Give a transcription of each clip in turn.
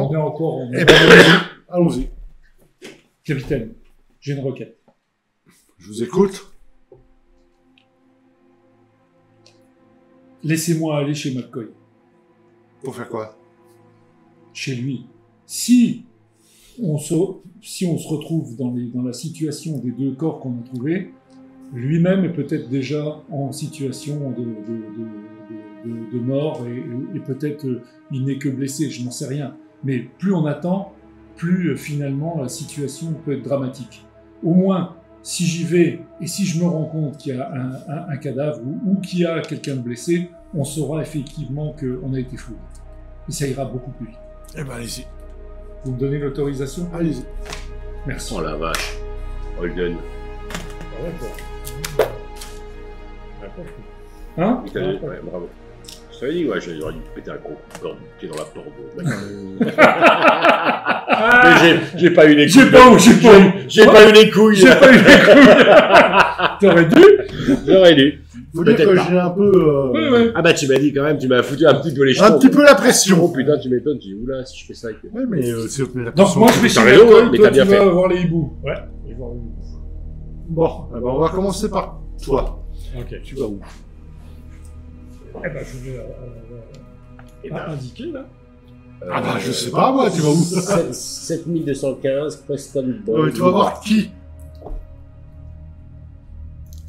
On est encore... Eh ben, allons-y. Allons-y. Capitaine, j'ai une requête. Je vous écoute. Laissez-moi aller chez McCoy. Pour faire quoi? Chez lui. Si on se retrouve dans la situation des deux corps qu'on a trouvés, lui-même est peut-être déjà en situation de mort et peut-être il n'est que blessé, je n'en sais rien. Mais plus on attend, plus finalement la situation peut être dramatique. Au moins, si j'y vais et si je me rends compte qu'il y a un cadavre ou qu'il y a quelqu'un de blessé, on saura effectivement qu'on a été floué. Et ça ira beaucoup plus vite. Eh ben, allez-y. Vous me donnez l'autorisation? Allez-y. Merci. Oh la vache. Holden. Hein? Ouais, bravo. Je t'avais dit, ouais, j'aurais dû péter un coup de corde du pied dans la porte. Mais j'ai pas eu les couilles. J'ai pas eu les couilles. J'ai pas eu les couilles. T'aurais dû? J'aurais dû. Faut dire que j'ai un peu... Ouais. Ah bah tu m'as dit quand même, tu m'as foutu un petit peu les cheveux. Un petit peu la Oh pression. putain, tu m'étonnes, tu dis oula, si je fais ça avec... Ouais, mais c'est la Donc pression. moi je vais chez T'as raison, McCoy, hein, mais toi t'as bien tu fait. vas voir les hiboux. Ouais. Je vais voir les hiboux. Bon, eh ben, on va commencer par toi. Ok. Tu vas où? Eh ben je vais indiquer là. Ah bah, je sais pas, moi, tu vas où? 7215, Preston Tu Boy. vas voir qui?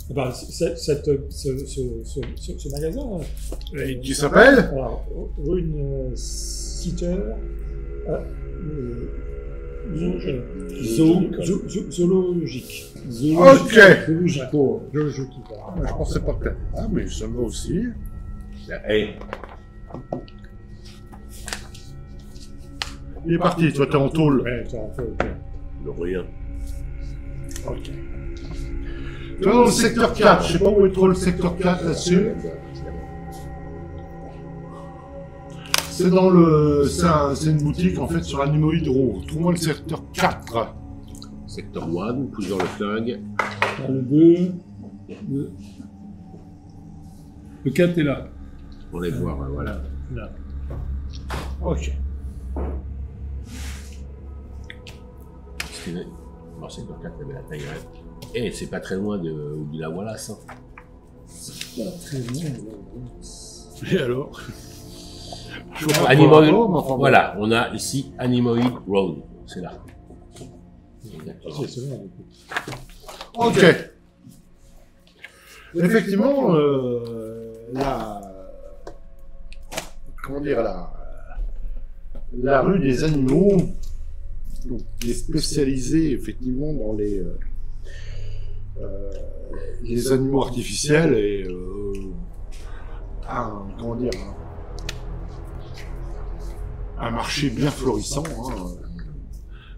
Eh ben, ce magasin. Et qui s'appelle? Alors, rue Sitter. Zoologique. Ok. Zoologico. Je pensais pas que... Ah, mais ça me va aussi. Eh, Il est parti, toi, t'es en tôle. Ouais, ça en fait, ok. le rien. Ok. Tu vas dans le secteur 4, je sais pas où est trop le secteur 4 là-dessus. C'est dans le... C'est une boutique, en fait, sur Animoid Row. Trouve-moi le secteur 4. Secteur 1, pousse dans le flingue. Le 2. Le 4 est là. On va voir, voilà. Là. Ok. Alors, secteur 4, il y avait la taille. Eh, c'est pas très loin de la Wallace. Hein. Pas très loin. Et alors? Je vois pas Animoid, rapport, mais enfin, bon. voilà, on a ici Animoid Road. C'est là. C'est loin, du coup. Ok. Effectivement, comment dire, la rue des animaux, donc, est spécialisée effectivement dans les animaux artificiels et comment dire, un marché bien florissant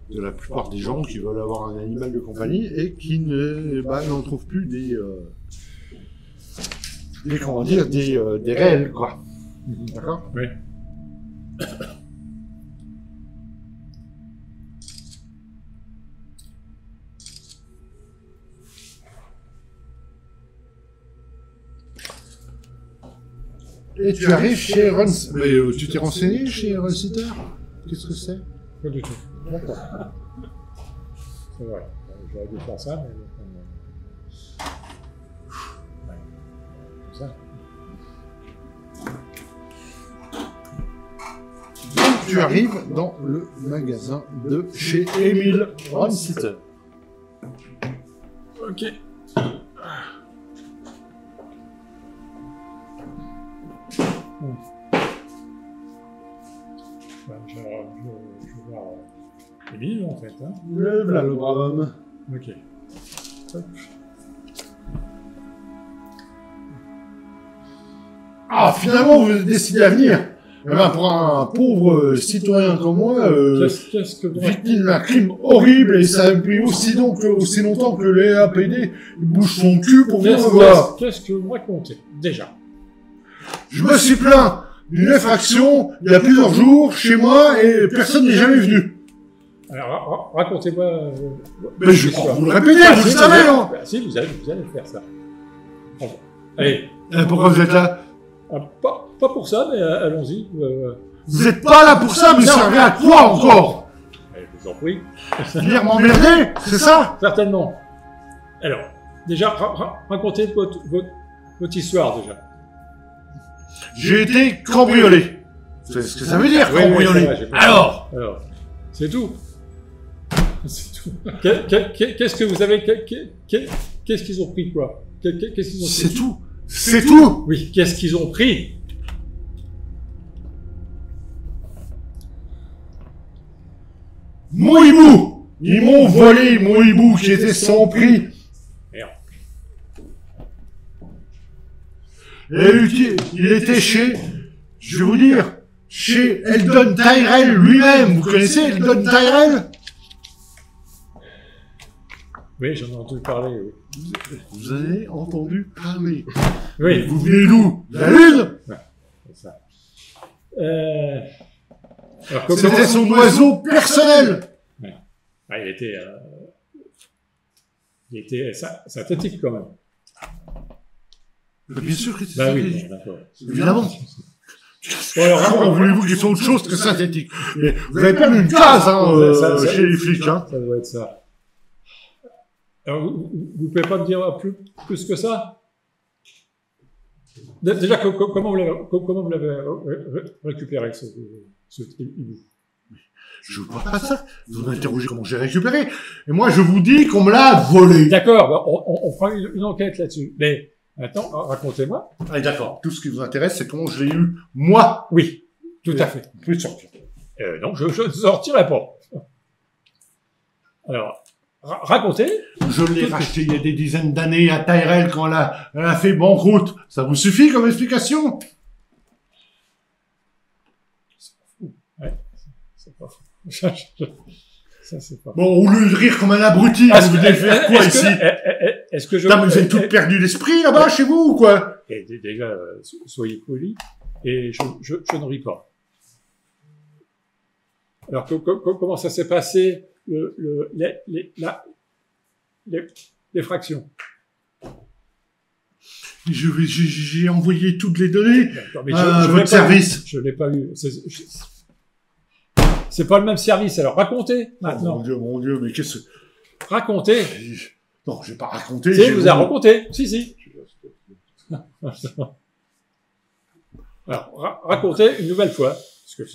de la plupart des gens qui veulent avoir un animal de compagnie et qui n'en trouvent plus des réels, quoi. D'accord? Oui. Et tu arrives chez Ron... Mais tu t'es renseigné chez Ron Sitter? Qu'est-ce que c'est? Pas du tout. D'accord. C'est vrai. J'aurais dû faire ça, mais... Ouais. Comme ça. Donc tu arrives dans le magasin de chez Emile Ron Sitter. Ok. Bon. Ben, je vais voir Émile, en fait. Hein. Là, le brave homme. Ok. Hop. Ah, finalement, vous avez décidé à venir. Eh ben, pour un pauvre citoyen comme moi, Qu'est-ce que vous... victime d'un crime horrible, et ça a pris aussi longtemps que le LAPD bouge son cul pour venir me voir. Qu'est-ce que vous me racontez, déjà? Je me suis plaint d'une infraction il y a plusieurs jours chez moi et personne n'est jamais venu. Alors, racontez-moi... Mais je crois que vous le répétez, vous le savez, non? Si, vous allez faire ça. Bon. Allez. Pourquoi vous êtes là? Pas pour ça, mais allons-y. Vous êtes pas là pour ça, mais Non. servez à quoi encore? Je vous en prie. Venir m'emmerder, c'est ça? Certainement. Alors, déjà, racontez votre histoire, déjà. J'ai été cambriolé. C'est ce que ça veut dire, Oui, cambriolé. oui, c'est vrai, j'ai compris. Alors, c'est tout. C'est tout. Qu'est-ce que vous avez... Qu'est-ce qu'ils ont pris, quoi? Qu'est-ce qu'ils ont pris? c'est tout. C'est tout. Oui, qu'est-ce qu'ils ont pris? Mon hibou. Ils m'ont volé mon hibou qui était sans prix. Merde. Et il était chez, je vais vous dire, chez Eldon Tyrell lui-même. Vous connaissez Eldon Tyrell? Oui, j'en ai entendu parler, oui. Vous avez entendu parler. Oui, Vous venez d'où? La Lune? c'est ça. Alors, comment... C'était son oiseau personnel. Ah, il était synthétique, quand même. Bien sûr que c'est Bah oui, synthétique. d'accord. Évidemment. Bon, alors, Comment voulez-vous qu'ils soient autre chose que synthétique? Mais vous avez pas mis une case, hein, Ça- chez les flics, hein. Ça doit être ça. Alors, vous pouvez pas me dire plus que ça? Déjà, comment vous l'avez récupéré, ce hibou? Je vois pas ça. Vous m'interrogez comment j'ai récupéré. Et moi, je vous dis qu'on me l'a volé. D'accord, bah, on fera une enquête là-dessus. Mais maintenant, racontez-moi. Ah, d'accord. Tout ce qui vous intéresse, c'est comment je l'ai eu, moi. Oui, tout à fait. Vous pouvez sortir. Non, je ne sortirai pas. Alors, racontez. Je l'ai racheté il y a des dizaines d'années à Tyrell quand elle a fait banqueroute. Ça vous suffit comme explication? C'est pas fou. Ça, c'est pas fou. Bon, au lieu de rire comme un abruti, vous devez faire quoi ici? Est-ce que je... Putain, mais vous avez tout perdu l'esprit là-bas chez vous ou quoi? Déjà, soyez poli, et je ne ris pas. Alors, comment ça s'est passé, les fractions? J'ai envoyé toutes les données D'accord, mais à je l'ai votre pas service. eu. Je l'ai pas eu. C'est pas le même service, alors racontez, Oh, maintenant. mon Dieu, mais qu'est-ce que... Racontez. Non, je vais pas raconter. Si, vous a raconté. Si. Alors, racontez une nouvelle fois. Parce que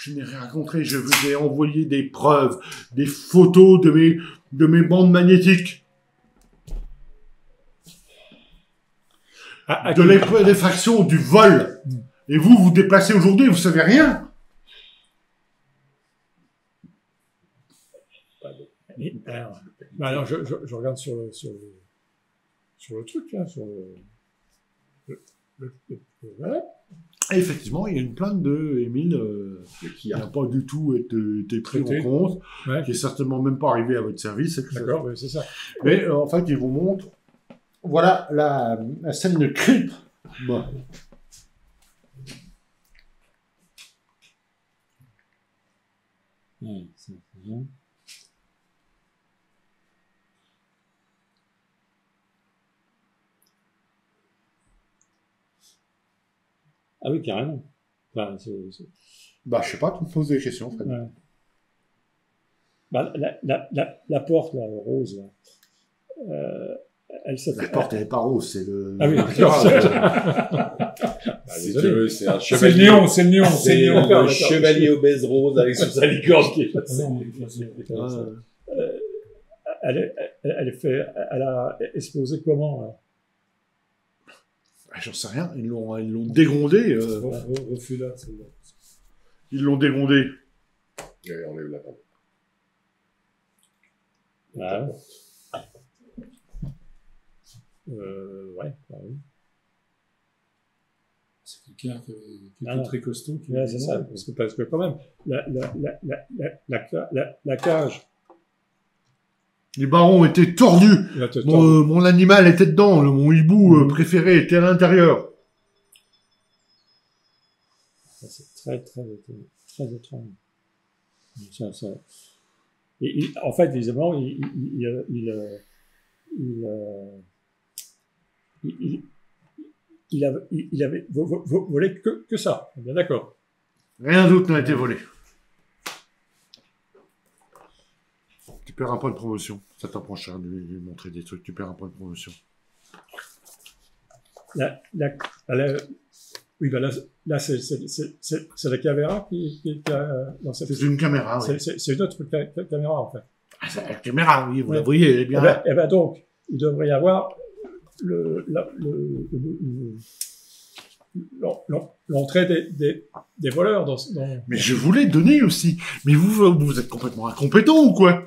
Je n'ai rien raconté, je vous ai envoyé des preuves, des photos de mes bandes magnétiques. De l'effraction, du vol. Et vous, vous déplacez aujourd'hui, vous savez rien. Alors, je regarde sur le truc, là, voilà. Et effectivement, il y a une plainte de Émile qui n'a pas du tout été pris en compte, Ouais. qui est certainement même pas arrivé à votre service. D'accord, oui, c'est ça. Mais en fait, il vous montre, voilà la scène de crime. Bon. C'est bien. Ah oui, carrément. Enfin, Bah, je sais pas, tu me poses des questions, Fred. ouais. Bah, la porte, là, rose, là, elle s'appelle... La porte, elle est pas rose, c'est le... Ah oui, d'accord. Si tu veux, c'est un C'est le chevalier. néon, c'est le néon, C'est le néon. le D'accord. chevalier obèse rose avec son salicorne qui est Ah passé. non, elle a explosé comment, là? Ah, j'en sais rien, ils l'ont dégondé. Refus là, celle-là. Ils l'ont dégondé. Allez, on enlève la table. Ah ouais. Ouais, bah oui. C'est quelqu'un qui Ah est non. très costaud. Ouais, c'est ça, parce que quand même, la cage, Les barons étaient tordus. là, te Mon animal était dedans. Mon hibou préféré était à l'intérieur. c'est très étrange. Ça. En fait, visiblement, il avait volé que ça. Bien d'accord. Rien d'autre n'a été volé. Tu perds un point de promotion. Ça t'en prend cher de lui montrer des trucs. Tu perds un point de promotion. Oui, ben là c'est la caméra qui non, C'est une caméra, oui. C'est une autre caméra, en fait. Ah, c'est la caméra, oui, vous la Ouais. voyez, elle est bien là. Eh ben donc, il devrait y avoir l'entrée des voleurs dans... Mais je vous l'ai donné aussi. Mais vous êtes complètement incompétent ou quoi?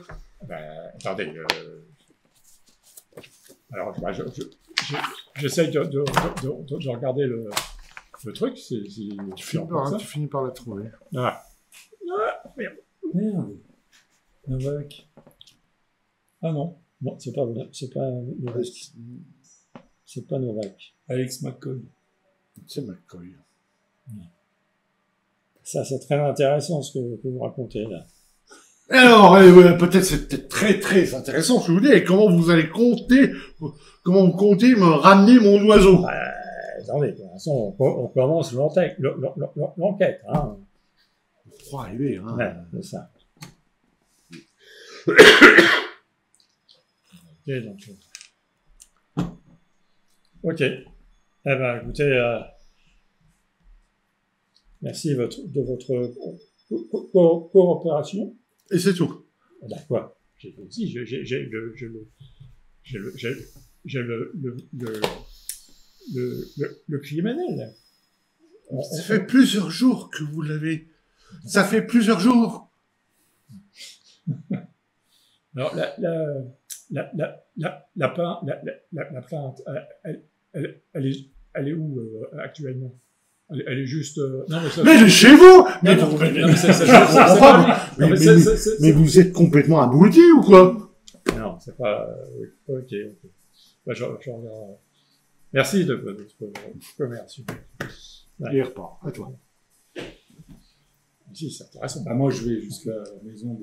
Ben, attendez, alors, bah, j'essaye de regarder le truc, Tu finis par la trouver. Ah. Ah, merde. Novak. Ah non, c'est pas Novak. C'est pas Novak. Alex McCoy. C'est McCoy. Ça, c'est très intéressant ce que vous racontez là. Alors, peut-être c'est peut-être très très intéressant ce que je vous dis. Et comment vous allez compter, comment vous comptez me ramener mon oiseau? Attendez, pour l'instant, on commence l'enquête, hein. On croit arriver, hein. Ouais, c'est ça. Ok, donc. Ok. Eh ben, écoutez, merci de votre coopération. Et c'est tout. Eh ben, quoi? J'ai le criminel. Ça fait plusieurs jours que vous l'avez. Ça fait plusieurs jours. Alors, la plainte, elle est où actuellement? Elle est juste. Non, Mais elle est chez vous. Mais Mais vous êtes complètement abruti ou quoi? non, c'est pas. Ok. Bah, je regarde. Merci de votre commerce. Ouais. Il repart. À toi. Si, c'est intéressant. Ah, moi, je vais jusqu'à la maison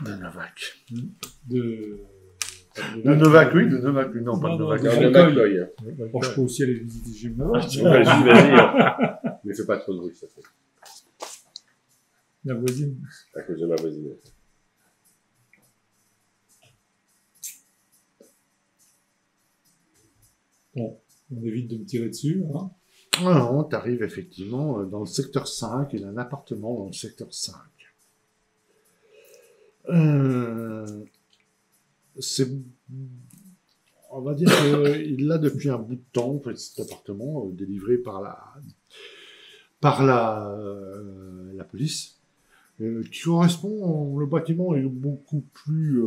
de Novak. de Novak, oui, de Novak. Non, pas de Non, Novak. Non, McCoy. de McCoy. Bon, je peux aussi aller visiter Jim Novak. Vas-y. Mais fais pas trop de bruit, ça fait. La voisine. À cause de ma voisine. Bon, on évite de me tirer dessus. Hein. Non, t'arrives effectivement dans le secteur 5, il a un appartement dans le secteur 5. On va dire qu'il l'a depuis un bout de temps, cet appartement, délivré par la police, qui correspond, le bâtiment est beaucoup plus,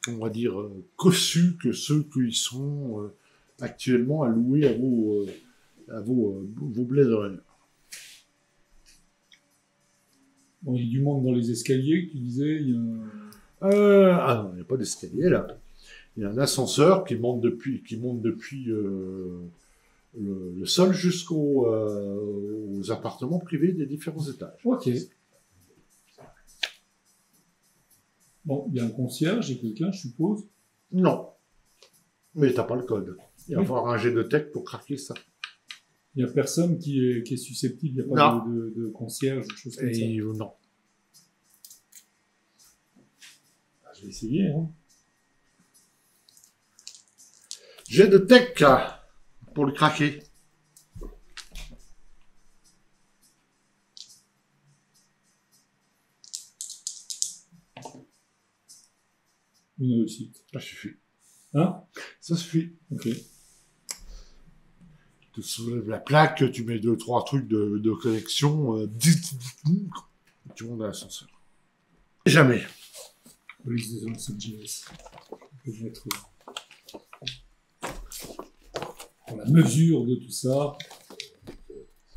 on va dire, cossu que ceux qui sont actuellement alloués à vos blazers. Bon, il y a du monde dans les escaliers, tu disais. Il y a... Ah non, il n'y a pas d'escalier là. Il y a un ascenseur qui monte depuis le sol jusqu'aux aux appartements privés des différents étages. Ok. Bon, il y a un concierge, il y a quelqu'un, je suppose. Non. Mais t'as pas le code. Il va Oui. falloir un jet de tech pour craquer ça. Il n'y a personne qui est susceptible, il n'y a pas de concierge ou chose comme ça. Et non. Ah, je vais essayer. Hein. Jet de tech là, pour le craquer. Une réussite. Ça suffit. Hein? Ça suffit. Ok. Tu soulèves la plaque, tu mets 2-3 trucs de connexion, tu montes dans l'ascenseur. Jamais. Police des Los Angeles. Je peux mettre pour la mesure de tout ça,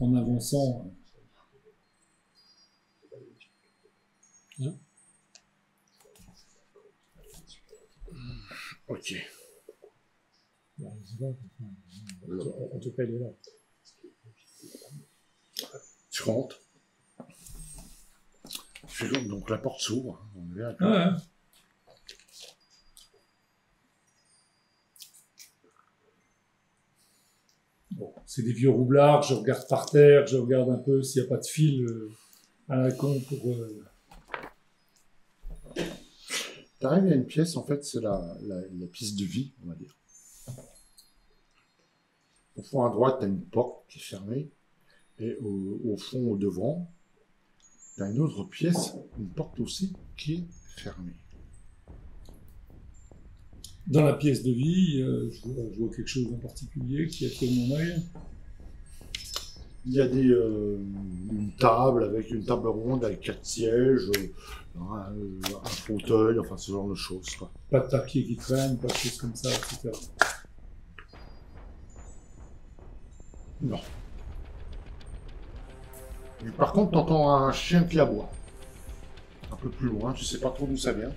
en avançant. Hein? Ok. En tout cas, il est là. Tu rentres. Donc la porte s'ouvre. On est bien. Ouais. Bon. C'est des vieux roublards, je regarde par terre, je regarde un peu s'il n'y a pas de fil à la con pour... T'arrives à une pièce, en fait, c'est la pièce de vie, on va dire. Au fond à droite, t'as une porte qui est fermée. Et au fond, au devant, t'as une autre pièce, une porte aussi, qui est fermée. Dans la pièce de vie, je vois quelque chose en particulier qui attire mon œil. Il y a une table ronde avec 4 sièges, un fauteuil, enfin ce genre de choses, quoi. Pas de papier qui traîne, pas de choses comme ça, etc. Non. Mais par contre, t'entends un chien qui aboie. Un peu plus loin, tu sais pas trop d'où ça vient.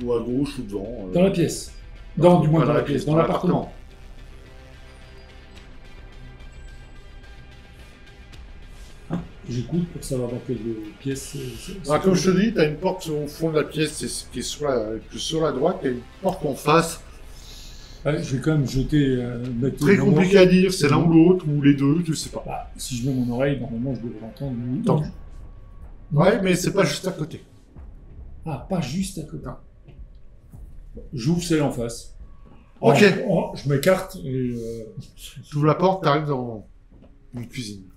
Ou à gauche ou devant. Dans la pièce. Dans la pièce, dans l'appartement. J'écoute pour savoir dans quelle pièce... Comme je te dis, t'as une porte au fond de la pièce qui est sur la droite, et une porte en face. Allez, je vais quand même jeter... Très compliqué à dire, c'est l'un ou l'autre, ou les deux, je sais pas. Bah, si je mets mon oreille, normalement, je devrais entendre... Entendu. Ouais, mais c'est pas juste à côté. Ah, pas juste à côté. J'ouvre celle en face. Ok. Je m'écarte et... Tu ouvres la porte, t'arrives dans une cuisine.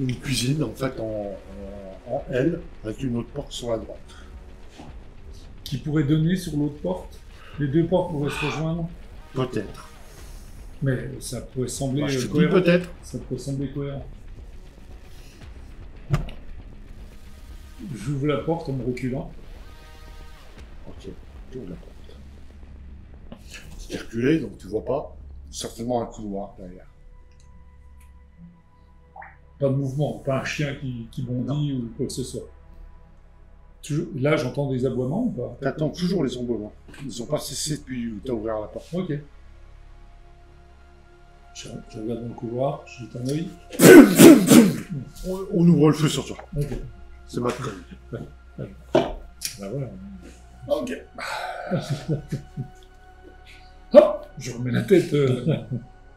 Une cuisine, en fait, en L, avec une autre porte sur la droite. Qui pourrait donner sur l'autre porte? Les deux portes pourraient se rejoindre? Peut-être. Mais ça pourrait sembler je te dis cohérent. peut-être. Ça pourrait sembler cohérent. J'ouvre la porte en me reculant. Ok, tu ouvres la porte. C'est reculé, donc tu vois pas. Certainement un couloir derrière. Pas de mouvement, pas un chien qui bondit ou quoi que ce soit. Là, j'entends des aboiements ou pas? T'attends toujours les aboiements. Ils ont pas cessé depuis où t'as ouvert la porte. Ok. Je regarde dans le couloir, je jette un œil. On ouvre le feu sur toi. Ok. C'est ma conne. Bah voilà. Ok. Hop, je remets la tête.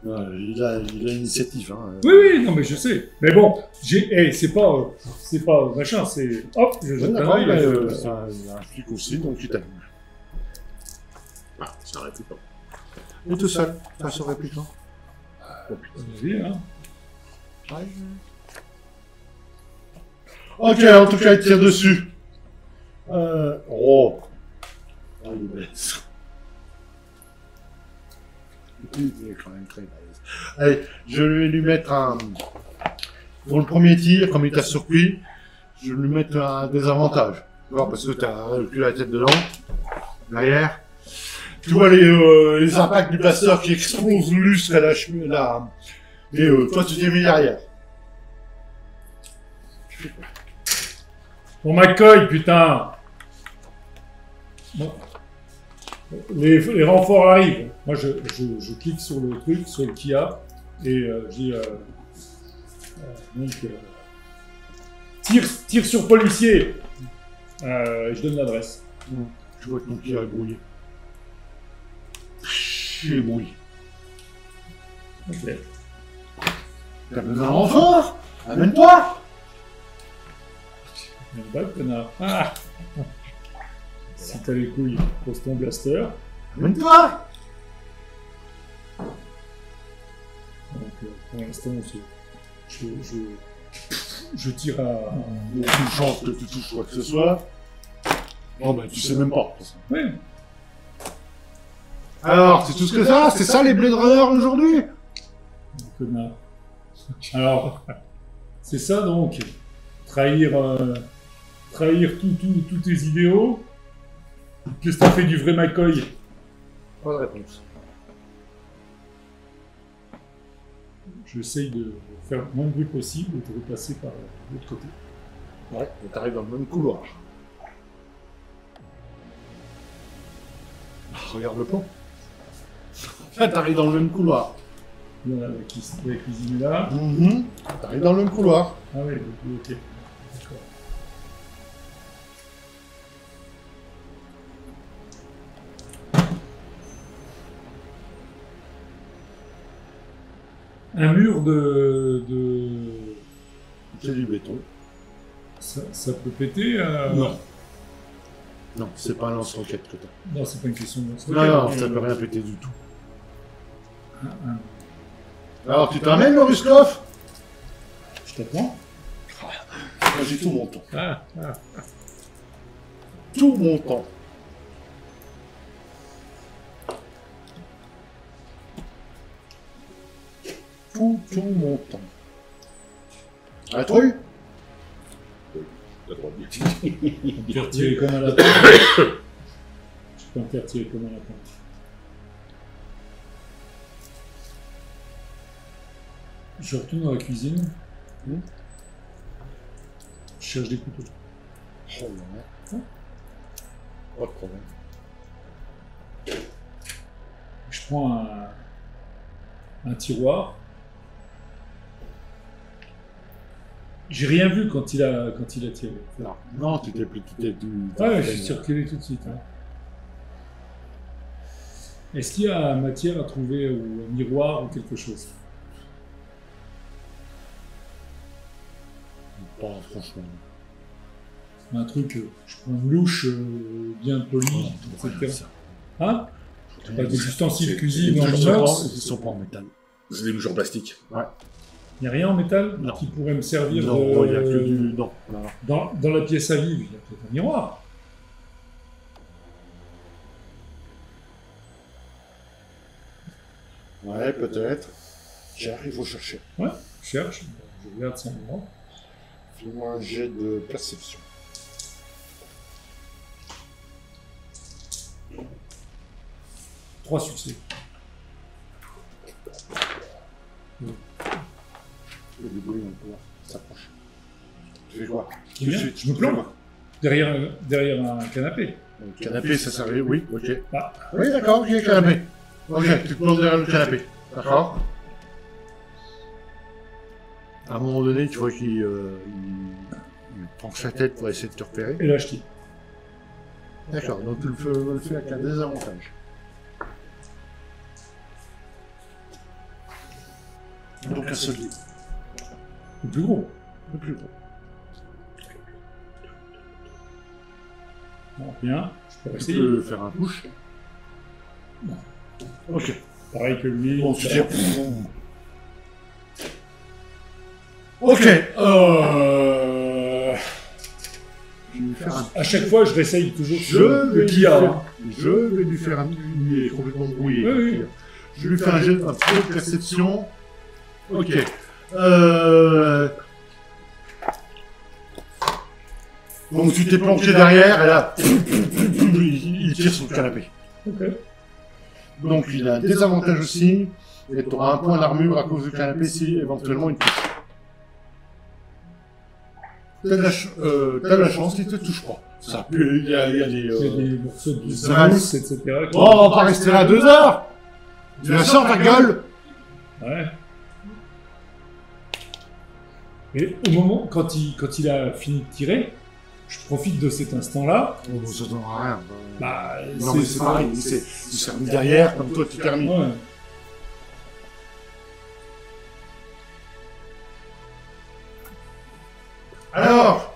Il a l'initiative. Hein. Oui, non, mais je sais. Mais bon, c'est pas machin, c'est hop, je jette un œil. C'est un flic aussi, donc il t'allume. Ah, c'est un répliquant. Et tout seul, face au répliquant. Oh putain, vas-y, hein. Ouais. Ok, en tout cas, il tire dessus. Oh. Ah, il est balèze. Il est quand même très balèze. Allez, je vais lui mettre un... Pour le premier tir, comme il t'a surpris, je vais lui mettre un désavantage. Tu vois, parce que t'as reculé la tête dedans. Derrière. Tu vois les impacts du blaster qui explosent le lustre et la chemise là. Et toi, tu t'es mis derrière. On m'accueille, putain. Bon. Les renforts arrivent. Moi, je clique sur le truc, sur le Kia, et je dis... tire sur policier. Je donne l'adresse. Tu vois que ton Kia est brouillé. Il est brouillé. Ok. T'as besoin d'un renfort? Amène-toi! Merde, connard. Ah. Si t'as les couilles, pose ton blaster. Amène-toi! Donc, pour l'instant, je tire à... Aucune chance que tu touches quoi que ce soit. Non, bah tu sais même pas. Oui. Alors, c'est tout ce que ça? C'est ça les Blade Runner aujourd'hui? Connard. Alors, c'est ça donc. Trahir tous tes idéaux. Qu'est-ce que t'as fait du vrai McCoy? Pas de réponse. J'essaye de faire le moins de bruit possible et de repasser par l'autre côté. Ouais, mais t'arrives dans le même couloir. Regarde le plan. Là, t'arrives dans le même couloir. Là, la cuisine est là. T'arrives dans le même couloir. Ah oui, ok. D'accord. Un mur de... C'est du béton. Ça peut péter Non. Non, c'est pas un lance-roquette que t'as. Non, c'est pas une question de Non, ça peut rien péter du tout. Un- Alors, tu t'amènes, Loruskov? Je t'apprends. Moi, j'ai tout mon temps. Ah. Tout mon temps. Tout mon temps. La trouille? La droite. Me faire tirer comme un lapin. Je peux me faire tirer comme un lapin. Je retourne dans la cuisine. Je cherche des couteaux. Oh non. Pas de problème. Je prends un tiroir. J'ai rien vu quand il a tiré. Non, tu t'es plus... Ouais, je suis reculé tout de suite. Hein. Est-ce qu'il y a matière à trouver ou un miroir ou quelque chose? Pas franchement. Un truc, je prends une louche bien polie, etc. Hein? Pas des ustensiles de cuisine en inox. Ils sont pas en métal. C'est des louches en plastique. Ouais. Il n'y a rien en métal Non. qui pourrait me servir Non, il n'y a que de... du... Non. Dans la pièce à vivre, il y a peut-être un miroir. Ouais, peut-être. J'arrive au chercher. Ouais, je cherche, je regarde si un miroir. Fais-moi un jet de perception. Trois succès. Il y a du bruit, on peut s'approche. Tu fais quoi? Qui vient? Je me plante. Derrière un canapé. Le canapé, ça servait, oui, ok. Ah. Oui, d'accord, ok, canapé. Ok, tu te plantes derrière le canapé. D'accord. À un moment donné, tu vois qu'il il penche sa tête pour essayer de te repérer. Et là, je tire. D'accord, donc tu le fais avec un désavantage. Donc un seul dé. Le plus gros. Le plus gros. Bon, bien. Je peux Tu essayer. peux faire un push. Non. Ok. Pareil que lui. Bon, tu tires. Ok. Je vais lui faire un... À chaque fois, je réessaye toujours Je le vais lui qui a. faire... Hein. Je vais lui faire un... Il est complètement brouillé. Oui, oui. Je vais lui faire un jet un peu de perception. Ok. Donc tu t'es planqué derrière et là... il tire sur le canapé. Ok. Donc il a un désavantage aussi. Et tu auras un point d'armure à cause du canapé si éventuellement il te touche. T'as de la chance qu'il te touche pas. Ça peut... Il y a des... Il y a des morceaux de des mousse, etc. qui- Oh, on va pas rester là 2 heures. Tu la sors ta gueule. Ouais. Et au moment, quand il a fini de tirer, je profite de cet instant-là. Oh, ça donne rien. Bah, Non mais c'est pareil, il s'est remis derrière comme toi tu t'es remis. Ouais. Alors,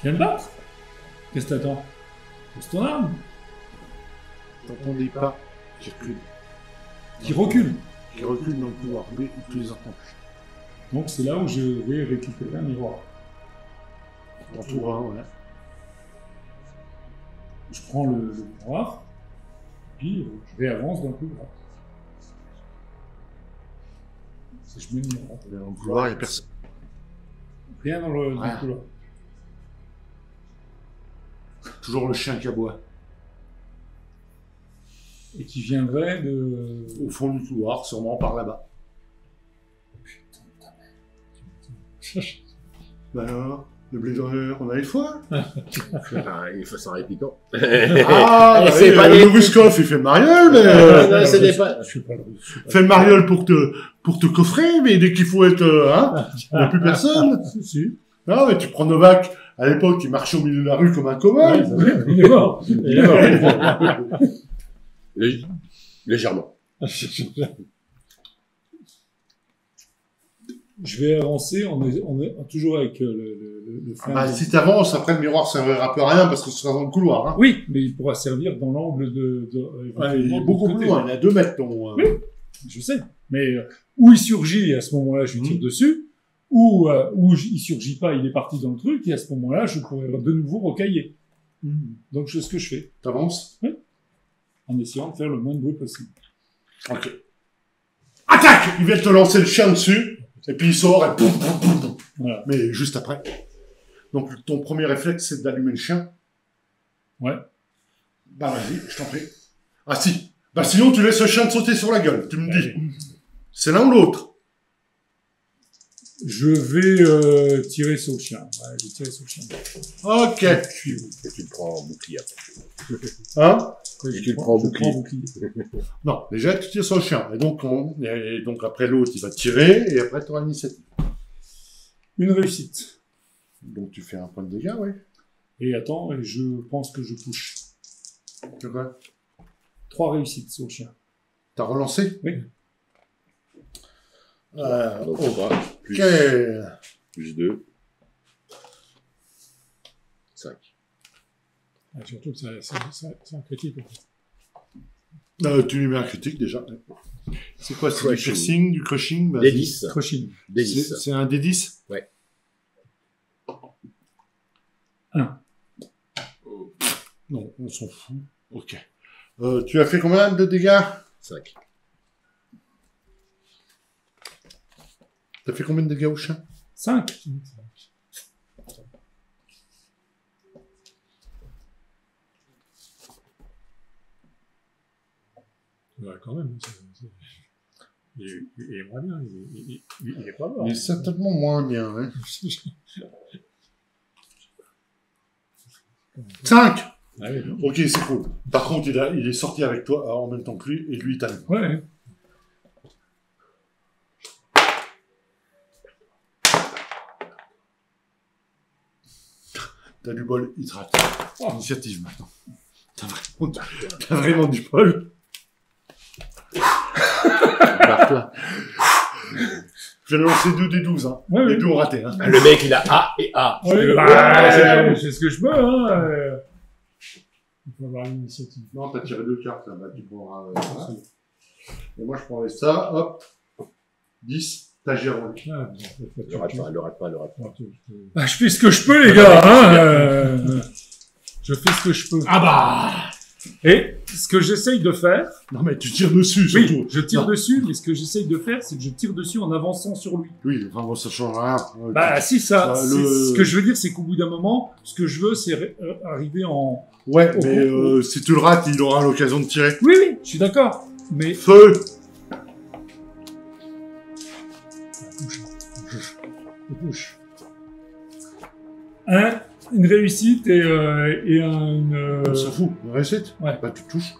Viens me battre. Qu'est-ce que t'attends? Pose ton arme. t'entends des pas qui reculent. Qui recule. Qui reculent dans le couloir, mais tu les entends. Donc c'est là où je vais récupérer un miroir. T'entoures un, ouais. Je prends le miroir, puis je réavance dans le couloir. Je mets le miroir. Dans le couloir, il n'y a personne. Rien dans le Ouais. couloir. Toujours le chien qui aboie. Et qui viendrait de... Au fond du couloir, sûrement par là-bas. Ben alors, le blé d'honneur, on a les fois. Il faut s'en répiquant. Ah, c'est oui, pas le les- Ruskov, il fait le mariole, mais... Non, ce n'est pas... Je suis pas le russe. fait le mariole pour te coffrer, mais dès qu'il faut être... hein, il n'y a plus personne. Si. Non, mais tu prends Novak, à l'époque, il marchait au milieu de la rue comme un cow-boy. Ouais, il est mort. Il est mort. Légèrement. Je vais avancer, on est toujours avec le flingue. Bah, si t'avances, après le miroir servira plus à rien parce que ce sera dans le couloir. Hein. Oui, mais il pourra servir dans l'angle Ouais, il est beaucoup plus loin, il est à 2 mètres ton... Oui. Je sais, mais où il surgit, et à ce moment-là, je lui tire dessus, ou il surgit pas, il est parti dans le truc, et à ce moment-là, je pourrais de nouveau rocailler. Donc, c'est ce que je fais, T'avances. en essayant de faire le moins de bruit possible. Ok. Attaque! Il vient te lancer le chien dessus, et puis il sort, et pouf, pouf, pouf, pouf. Voilà. Mais juste après. Donc, ton premier réflexe, c'est d'allumer le chien. Ouais. Bah, vas-y, je t'en prie. Ah, si. Bah, sinon, tu laisses le chien te sauter sur la gueule, tu me dis. C'est l'un ou l'autre. Je vais tirer sur le chien. Ouais, je vais tirer sur le chien. Ok. Et tu le prends en bouclier après. Hein? Et tu le prends en Je bouclier. bouclier. Non, déjà, tu tires sur le chien. Et donc, après l'autre, il va tirer, et après, tu auras l'initiative. Une réussite. Donc, tu fais un point de dégâts, oui. Et attends, et je pense que je touche. C'est quoi? 3 réussites sur le chien. T'as relancé? Oui. Donc, on va. Plus, Ok. plus 2. 5. Ah, surtout que c'est un critique. En fait. Tu lui mets un critique, déjà. C'est quoi? C'est du Crushing. piercing, du crushing? Des Vas-y. 10. Crushing. Des 10. C'est un D10? Ouais. 1. Non, on s'en fout. Ok. Tu as fait combien de dégâts? 5. T'as fait combien de dégâts au chien? 5. Ouais, quand même. Il est moins bien. Il est pas mort. Il est certainement moins bien, hein. 5! Ah oui, non. Ok, c'est cool. Par contre, il est sorti avec toi en même temps que lui, et lui, il t'a mis. Ouais. T'as du bol, il te rate. Initiative, maintenant. T'as vraiment du bol. Barre-toi. Je vais lancer 2 des 12, hein. Ouais, Les ouais. deux ont raté, hein. Le mec, il a A et A. Ouais, Ah, c'est ce que je peux, hein. Il faut avoir une initiative. Non, t'as tiré 2 cartes, là. Bah, tu prendras... Et moi, je prendrai ça, hop. 10. T'as géré. Ah, Le rate pas, le rate pas, le rate pas. Bah, je fais ce que je peux, les gars, hein. Je fais ce que je peux. Ah bah. Et ce que j'essaye de faire, Non, mais tu tires dessus, surtout. oui, je tire Non. dessus, mais ce que j'essaye de faire, c'est que je tire dessus en avançant sur lui. Oui, enfin, bon, ça change rien. Bah, si ça, Bah, ce que je veux dire, c'est qu'au bout d'un moment, ce que je veux, c'est arriver en... Ouais, Au mais coup. si tu le rates, il aura l'occasion de tirer. Oui, oui, je suis d'accord, mais... Feu! Je touche. Une réussite et une... On s'en fout. Une réussite? Ouais. Bah, tu touches.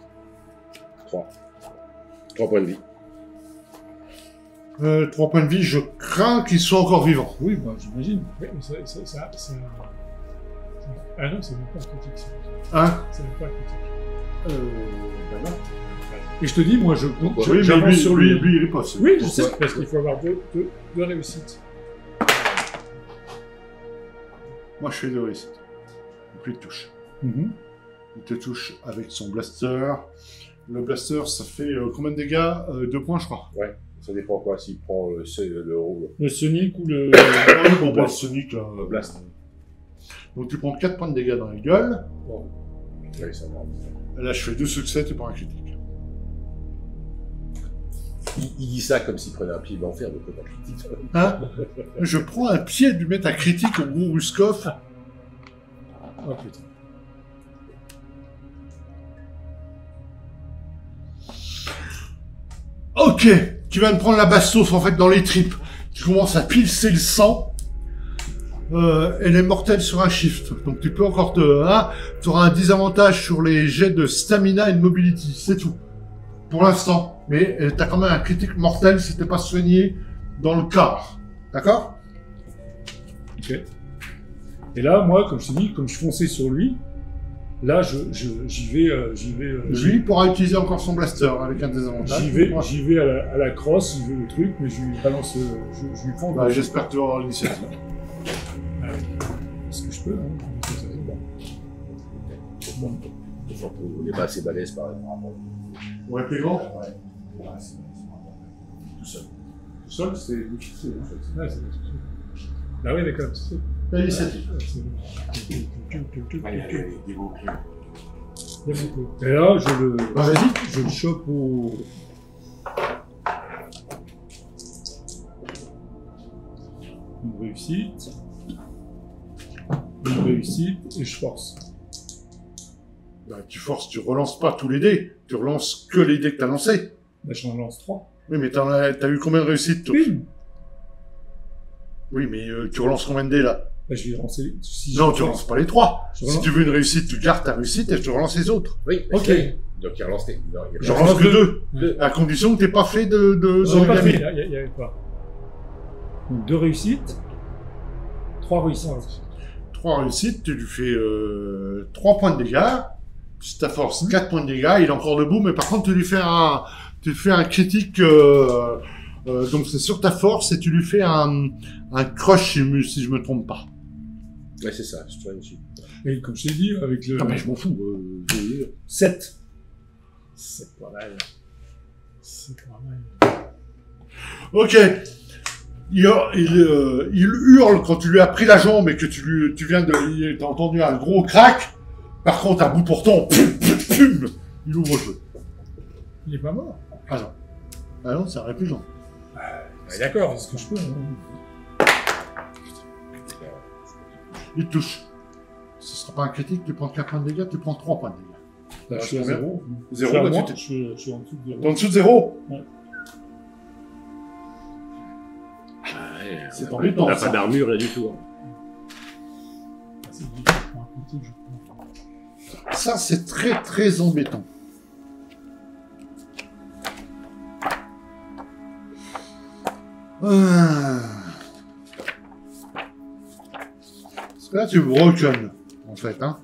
3. 3 points de vie. 3 points de vie, je crains qu'ils soient encore vivants. Oui, bah, j'imagine. Oui, mais ça. Ah non, c'est même pas un critique. Ça. Hein? C'est même pas un critique. Bah non. Et je te dis, moi, Oui, mais j'avance sur lui. lui, il est pas. c'est- Oui, je Pourquoi? sais. Parce qu'il faut avoir deux réussites. Moi, je fais 2 réussites. Donc, lui, il te touche. Mhm. Il te touche avec son blaster. Le blaster, ça fait combien de dégâts? 2 points, je crois. Ouais. Ça dépend quoi, s'il prend le rôle. Le Sonic ou le... Bon, bah, Sonic, là. Le blast. Donc, tu prends 4 points de dégâts dans la gueule. Ouais, ça va. Là, je fais 2 succès, tu prends un critique. Il dit ça comme s'il prenait un pied d'enfer de côté critique. Hein? Je prends un pied du mettre un critique au gros Ruskov. Oh, putain. Ok, tu viens de prendre la bastos en fait dans les tripes. Tu commences à pilcer le sang. Elle est mortelle sur un shift. Donc tu peux encore tu auras un désavantage sur les jets de stamina et de mobility. C'est tout. Pour l'instant. Mais t'as quand même un critique mortel si t'es pas soigné dans le corps. D'accord? Ok. Et là, moi, comme je te dis, comme je fonçais sur lui, Là, j'y vais. Lui pourra utiliser encore son blaster avec un désavantage. J'y vais à la crosse, j'y vais le truc, mais je lui balance. Je lui prends. Bah, j'espère que tu vas avoir l'initiative. Est-ce que je peux hein, bon. On n'est pas assez balèze par rapport. Ouais, plus grand. Ouais. Tout seul. Tout seul, c'est difficile. Hein. Ouais, c'est difficile. Ah oui, d'accord. L'initiative. Allez, dégo. Et là, je le chope au. Une réussite. Une réussite, et je force. Bah, tu forces, tu relances pas tous les dés. Tu relances que les dés que t'as lancés. Bah, j'en lance 3. Oui, mais t'as eu combien de réussites, toi? Une. Oui, mais tu relances combien de dés, là? Bah, je vais lancer. Si Non, je tu relance- relances pas les 3. Je Si relance- tu veux une réussite, tu gardes ta réussite et tu relances les autres. Oui, Ok. Donc il relance les. Non, il Je relance- relance que 2. Deux. À condition que t'aies pas fait de J'ai pas origami. fait, il y avait pas. Donc 2 réussites. 3 réussites. 3 réussites, tu lui fais 3 points de dégâts. Si ta force, 4 points de dégâts, il est encore debout, mais par contre, tu lui fais un critique, donc c'est sur ta force, et tu lui fais un crush, si je me trompe pas. Ouais, c'est ça, je te réussis. Et comme je t'ai dit, avec le. Non, mais je m'en fous. 7. C'est pas mal. C'est pas mal. Ok. Il hurle quand tu lui as pris la jambe et que tu viens de, t'as entendu un gros crack. Par contre, à bout portant, il ouvre le feu. Il est pas mort. Ah non. Ah non, ça aurait pu, non. Ouais, d'accord, c'est ce que je peux. Hein. Il te touche. Ce sera pas un critique, tu prends 4 points de dégâts, tu prends 3 points de dégâts. Là, je suis à combien 0. Zéro, je suis à bah, moins, tu t'es- je suis en dessous de 0. T'es en dessous de 0. Ouais, C'est on embêtant, n'a ça. pas d'armure, rien du tout. Hein. C'est difficile pour un critique, je crois. Ça, c'est très très embêtant. Parce que là, tu broken, en fait, hein.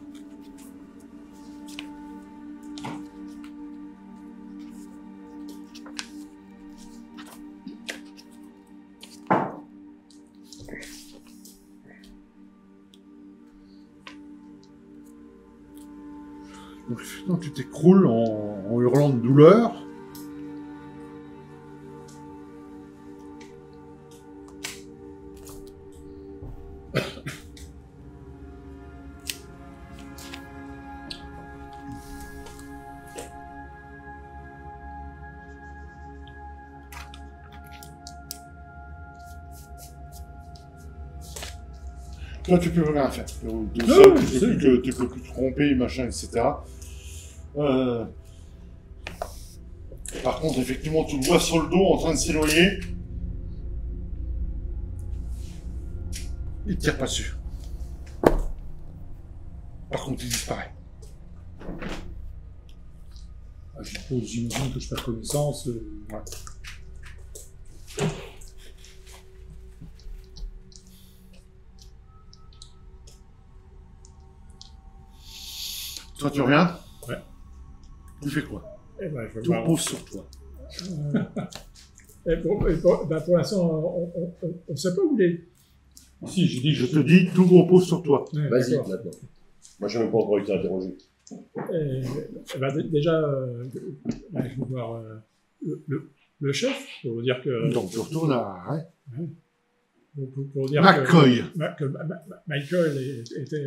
Donc, effectivement, tu t'écroules en hurlant de douleur. Toi, tu peux rien faire. De ça, Non, tu peux plus te tromper, machin, etc. Par contre, effectivement, tu le vois sur le dos en train de s'éloigner. Il tire pas dessus. Par contre, il disparaît. Ah, j'imagine que je perds connaissance. Ouais. Toi, tu reviens? Ouais. Tu fais quoi? Eh ben, je vais Tout voir. repose sur toi. Pour l'instant, on ne sait pas où il est. Si, j'ai dit Je te dis, tout repose sur toi. Ouais, Vas-y, d'accord. maintenant. Moi, je n'ai même pas encore été interrogé. Déjà, je vais voir le chef pour vous dire que. Donc, tu retournes à... Ouais. Pour dire McCoy. que Michael était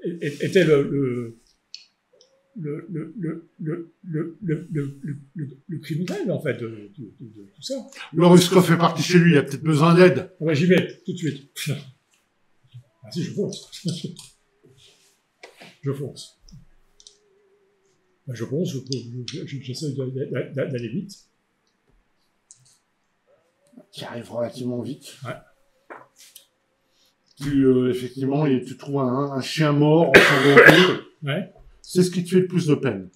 le criminel, en fait, de tout ça. Loruskov est parti chez lui, il a peut-être besoin d'aide. Ah bah, j'y vais, tout de suite. Ah si, je fonce. Je fonce. Bah, je fonce, j'essaie d'aller vite. Qui arrive relativement vite. Ouais. Effectivement, tu trouves un chien mort ensanglanté. Ouais. C'est ce qui te fait le plus de peine.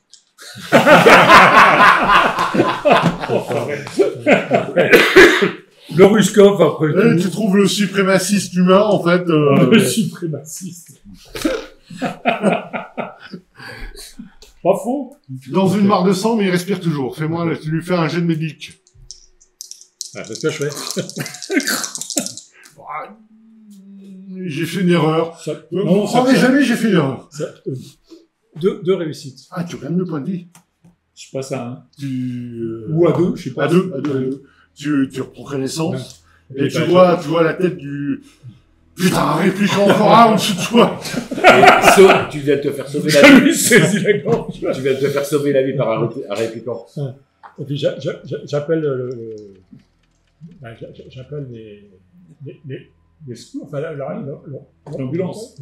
Le Ruskov, après Et tout. tu trouves le suprémaciste humain, en fait. Le suprémaciste. Pas faux. Dans une mare de sang, mais il respire toujours. Fais-moi, tu lui fais un jet de médic. Ah, c'est ce que je fais. J'ai fait une erreur. Ça, Non, ça, jamais j'ai fait une erreur. ça, deux réussites. Ah, tu gagnes le point de vie. Je passe à 1. Tu... Ou à 2, je sais pas. À deux. Tu reprends connaissance. Ouais. Et tu vois la tête du... Putain, réplique encore un en dessous de toi. Et tu viens de te faire sauver la Je vie. lui saisis la gorge. Tu viens de te faire sauver la vie par un répliquant. Et puis j'appelle ben, j'appelle les secours, enfin L'ambulance.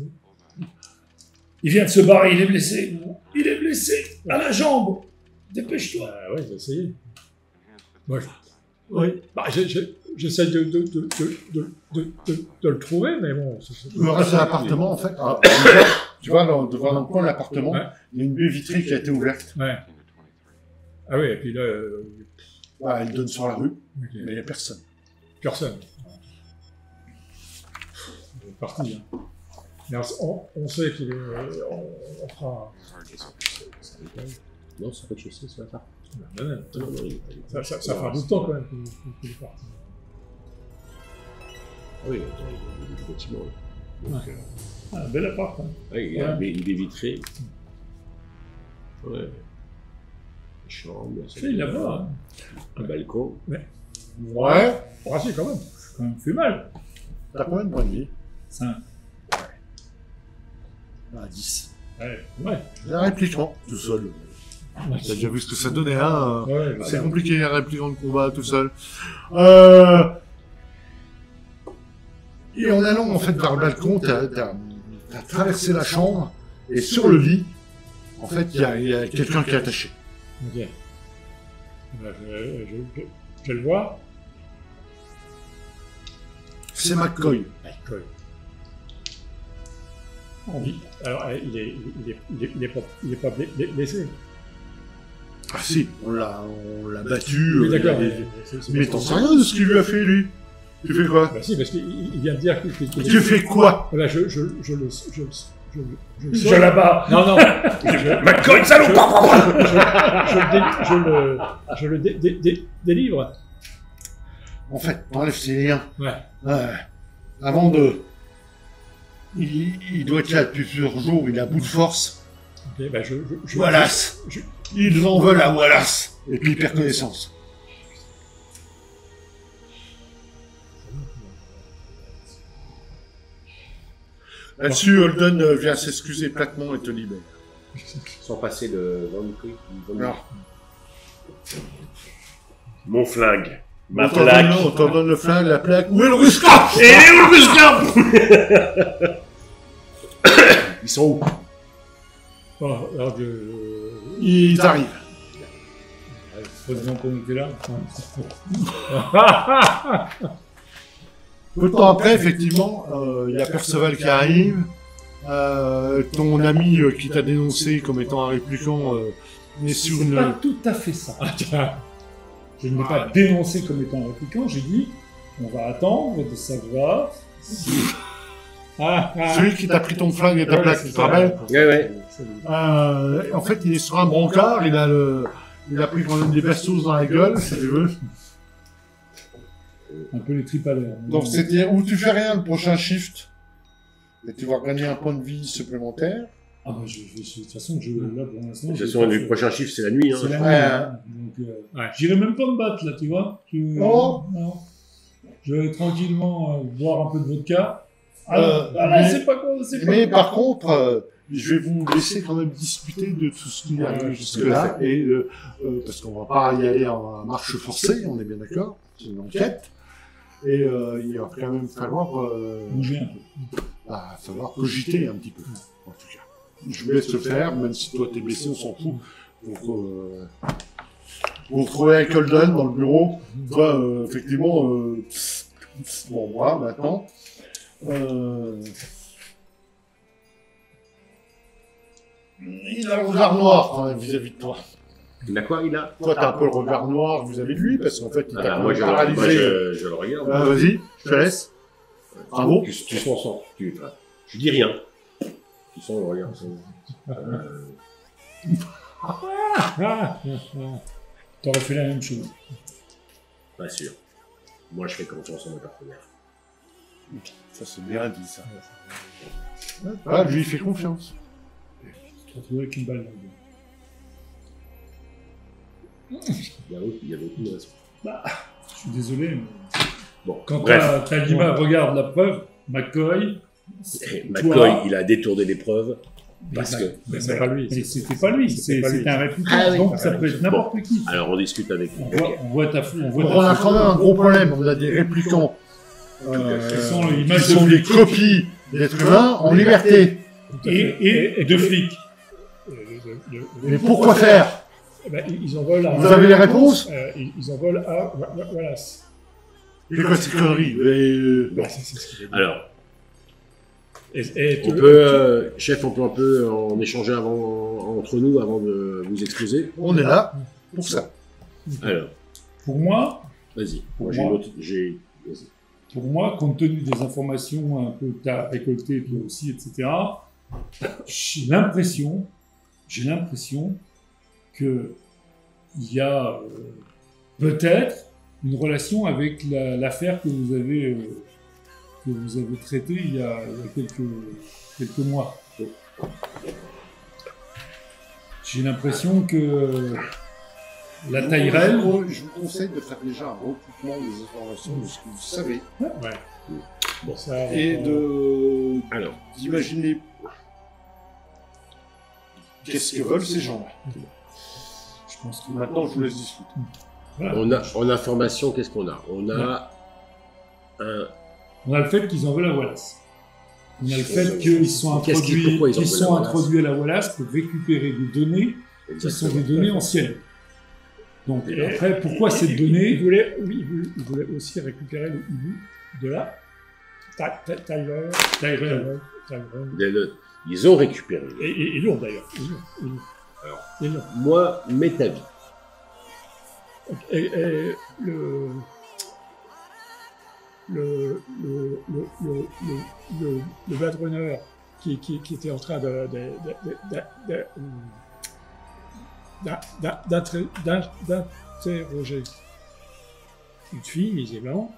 Il vient de se barrer, il est blessé. Il est blessé à la jambe. Dépêche-toi. Ouais, j'ai essayé. Moi, Oui. bah, j'essaie de le trouver, mais bon. Le reste de l'appartement, en fait, tu vois, devant le coin de l'appartement, Ouais. il y a une baie vitrée qui a été ouverte. Ouais. Ah oui, et puis là, Voilà, il donne sur la rue, mais okay. il n'y a personne. Personne. Il est parti. Hein. Mais on sait qu'il est. On fera. Non, c'est pas de chaussée, c'est pas ça. Non, ça fait un bout de temps quand même qu'il est parti. Ah oui, attends, il y a des bâtiments. Donc, Un bel appart. Hein. ouais, il y a une baie vitrée. Ouais. Une chambre. C'est là-bas. Un balcon. Ouais. Ah si, quand même. Quand même fait mal. T'as combien de points de vie? 5. Ah, 10. Ouais. Un répliquant, tout seul. T'as déjà vu ce que ça donnait, hein? Ouais, C'est compliqué, un répliquant de combat tout seul. Et en allant en fait vers le balcon, t'as traversé la chambre et sur le lit, en fait, il y a quelqu'un qui est attaché. Ok. Ben, je le vois. C'est McCoy. Cool. Alors, il est pas blessé. Ah si, on l'a battu. Oui, d'accord. Mais t'en sais rien de ce qu'il lui a fait, lui. Tu fais quoi? Bah si, parce qu'il vient de dire qu'il Tu fais quoi? Voilà, je Je là-bas. Non, non. McCoy, salaud. Je le délivre. En fait, enlève ses liens. Ouais. Avant de... Il doit être là depuis plusieurs jours, il est à bout de force. Ok, bah Wallace. Ils en veulent à Wallace. Et puis il perd connaissance. Là-dessus, Holden vient s'excuser platement et te libère. Sans passer de Non. Mon flingue. Ma On t'en plaque. donne- on t'en donne le flingue, la plaque. Où est le Ruskov? Et où le Ruskov? Ils sont où? Bon, alors Ils arrivent. Heureusement qu'on était là. Peu de temps après, effectivement, il y a Perceval qui arrive. Ton ami qui t'a dénoncé comme étant un répliquant est sur C'est pas une... tout à fait ça. Ah, tiens. Je ne l'ai pas dénoncé comme étant un répliquant, j'ai dit on va attendre de savoir si. Celui qui t'a pris ton flingue et ta Ouais, plaque, c'est tu te ça. rappelles? Ouais. En fait, il est sur un brancard, il a pris quand même des bastos dans la gueule, si tu veux. Un peu les tripes à l'air. Donc c'est-à-dire où tu fais rien le prochain shift, et tu vas gagner un point de vie supplémentaire. Ah bah de toute façon, là pour l'instant. De toute façon, le prochain chiffre, c'est la nuit. Hein. C'est la Ouais. nuit, hein. Donc, Ouais. j'irai même pas me battre là, tu vois. Non. Non. Je vais tranquillement boire un peu de vodka. mais- c'est pas quoi, c'est pas. Mais par contre, je vais vous laisser quand même discuter de tout ce qui arrive jusque-là, et parce qu'on va pas y aller en marche forcée, on est bien d'accord, c'est une enquête, et il va quand même falloir, Bouger un peu. falloir cogiter un petit peu, en tout cas. Je vous laisse le faire, même si toi t'es blessé, on s'en fout. Donc, vous vous retrouvez avec Holden dans le bureau, toi, effectivement, bon, moi, maintenant, il a le regard noir quand même vis-à-vis de toi. Il a quoi, il a? Toi, t'as un peu le regard noir vis-à-vis de lui, parce qu'en fait, il t'a Moi, paralysé. je le regarde. Vas-y, je te laisse. Bravo. Tu sens, je dis rien. Tu sens le regard. T'aurais fait la même chose. Pas sûr. Moi, je fais confiance en mes partenaires. Ça, c'est bien dit, ça. Ah, lui, il fait confiance. Tu te retrouves avec une balle dans le dos. Il y a beaucoup de raisons. Je suis désolé, mais Bon, quand bref. Talima regarde la preuve, McCoy, McCoy, il a détourné les preuves. Parce Mais- que. Mais c'est pas lui. mais c'était pas lui, c'est pas lui. un répliquant, Ah oui, donc ça peut être n'importe qui. Alors, on discute avec lui. On voit ta on voit On a quand même un gros problème. On a des réplicants Qui sont qui l'image sont de des flics copies d'êtres humains en liberté. et de flics. Mais pourquoi faire? Ben, ils en veulent à... Vous avez les réponses? Ils en veulent à Wallace. C'est quoi ces conneries? Ben, c'est ce qu'il a dit. Alors, Et on peut, chef, on peut un peu en échanger entre nous avant de vous exposer. On est là pour ça. Alors, Pour moi, vas-y. Pour Moi, j'ai moi. une autre. Vas-y. pour moi, compte tenu des informations un peu que tu as récoltées toi aussi, etc., j'ai l'impression que il y a peut-être une relation avec l'affaire que vous avez traitée il y a quelques mois. J'ai l'impression que la Tyrell, Je vous conseille de faire déjà un recoupement des informations de ce que vous savez Bon, ça, et Alors, d'imaginer qu'est-ce que veulent ces gens-là. je pense que Maintenant, je vous laisse discuter. voilà. en information, qu'est-ce qu'on a? On a On a le fait qu'ils en veulent à Wallace. On a le fait qu'ils sont Qu'est-ce introduits, pourquoi ils en qu'ils veulent sont à Wallace introduits à la Wallace pour récupérer des données qui sont des données anciennes. Donc après, pourquoi ces il données voulait aussi récupérer le hibou de là. Tyler. Ils ont récupéré. Et ils l'ont d'ailleurs. Ils l'ont. Alors. Ils l'ont. Moi, mets ta vie. Et le Blade Runner qui était en train d'interroger une fille, visiblement.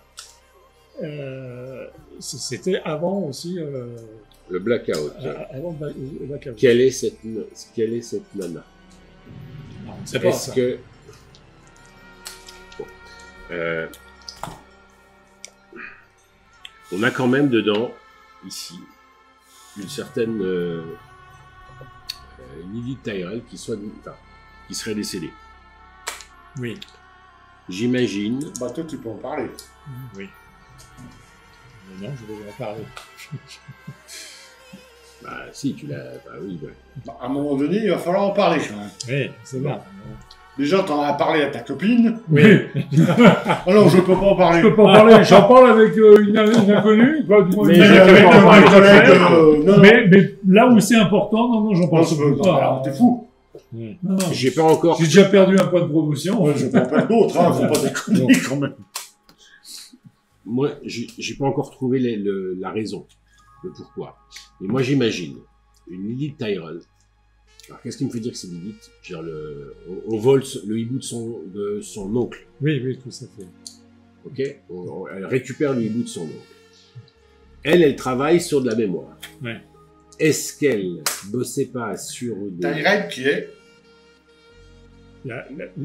C'était avant aussi Le blackout. avant le blackout. Quelle est cette nana? On ne sait pas Est-ce ça. que... Bon. On a quand même dedans, ici, une certaine Lily Tyrell qui serait décédée. Oui. J'imagine. Bah, toi, tu peux en parler. Oui. Mais non, je vais en parler. Bah si, tu l'as... Bah oui, bah. Bah, à un moment donné, il va falloir en parler. Quand même. Oui, c'est bon. Déjà, t'en as parlé à ta copine. Oui. Alors, je peux pas en parler. je peux pas en parler. J'en parle avec une inconnue. Quoi, du moins, Mais une je avec peux pas en un parler. collègue, Non, mais là où c'est important, non, j'en parle non, surtout pas. alors, t'es fou. Non, J'ai pas encore... J'ai déjà perdu un point de promotion. Ouais, je prends pas d'autres, hein, faut pas déconner quand même. Moi, j'ai pas encore trouvé la raison, le pourquoi. Et moi, j'imagine une Lily Tyrell. Alors, qu'est-ce qui me fait dire que c'est Lilith? Genre, on vole le hibou de son oncle, Oui, tout à fait. ok? Elle récupère le hibou de son oncle. Elle travaille sur de la mémoire. Ouais. Est-ce qu'elle bossait pas sur des... Tyrell qui est?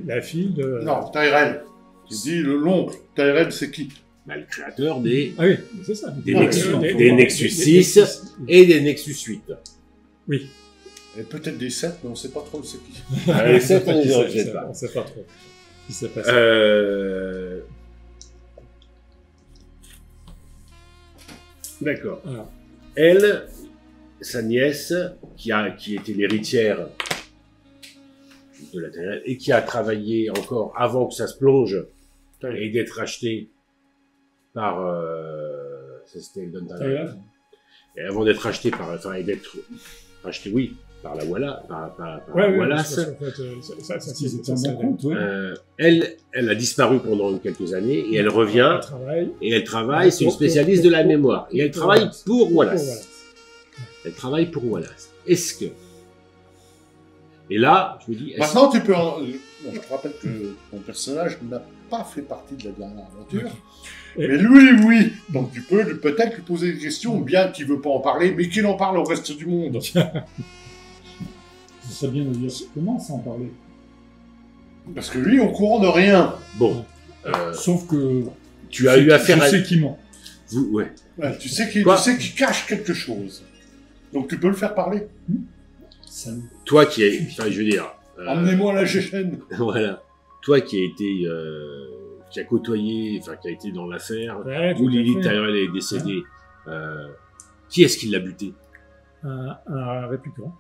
La fille de... Non, Tyrell. Tu dis l'oncle. Tyrell, c'est qui? Bah, le créateur des Ah oui, c'est ça. Des Nexus 6 et des Nexus 8. Oui. Et peut-être des 7, mais on sait pas trop c'est qui. Les 7, on les rejette pas. On sait pas trop. Ce qui s'est passé. D'accord. Voilà. Elle, sa nièce, qui était l'héritière de la Terre, et qui a travaillé encore avant que ça se plonge, et d'être achetée par... ça, c'était Eldon Tyrell. Et avant d'être achetée par... Enfin, et d'être achetée, oui, par la Wallace, Ouais, Wallace. parce qu'en fait, Ils étaient en bon compte, ouais. Elle a disparu pendant quelques années et elle revient et elle travaille. C'est une Pour- spécialiste pour- de la mémoire et elle pour travaille Wallace. pour Wallace. Wallace. Elle travaille pour Wallace. Est-ce que et là, je me dis, est-ce- Maintenant, tu peux. Bon, je te rappelle que ton personnage n'a pas fait partie de la dernière aventure. Et- Mais lui, oui. Donc tu peux peut-être lui poser des questions, bien qu'il veut pas en parler, mais qu'il en parle au reste du monde. Ce serait bien de dire comment sans en parler. Parce que lui, au courant de rien. bon, Sauf que tu as eu affaire je à sais qui ment. ouais. Ouais, tu sais qu'il Quoi cache quelque chose. Donc tu peux le faire parler. Salut. Toi qui es, enfin, je veux dire, Emmenez-moi à la Géchène. voilà, toi qui a été, qui a côtoyé, enfin qui a été dans l'affaire Ouais, tout où à Lily fait. Tyrell est décédée, qui est-ce qui l'a buté? Un répliquant.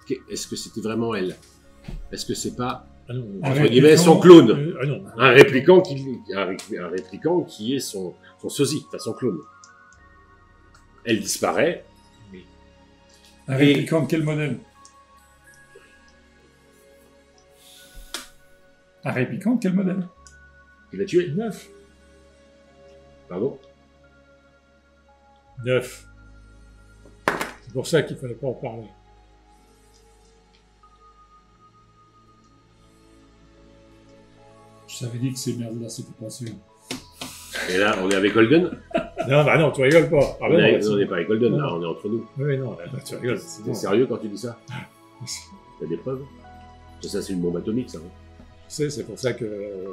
Et est-ce que c'était vraiment elle? Est-ce que c'est pas Ah non, Un entre répliquant. guillemets son clone? ah non. Un répliquant qui est son sosie, enfin son clone. Elle disparaît. Un Et- répliquant de quel modèle? Un répliquant de quel modèle? Il l'a tué. 9. Pardon? 9. C'est pour ça qu'il fallait pas en parler. Je t'avais dit que ces merdes-là, c'était pas sûr. Et là, on est avec Holden. Non, bah non, tu rigoles pas. Ah, bah non, On n'est pas avec Holden, Non. là, on est entre nous. Oui, non, bah, tu rigoles. c'est T'es bon. sérieux quand tu dis ça? T'as des preuves? Ça, c'est une bombe atomique, ça. Hein. Tu sais, c'est pour ça que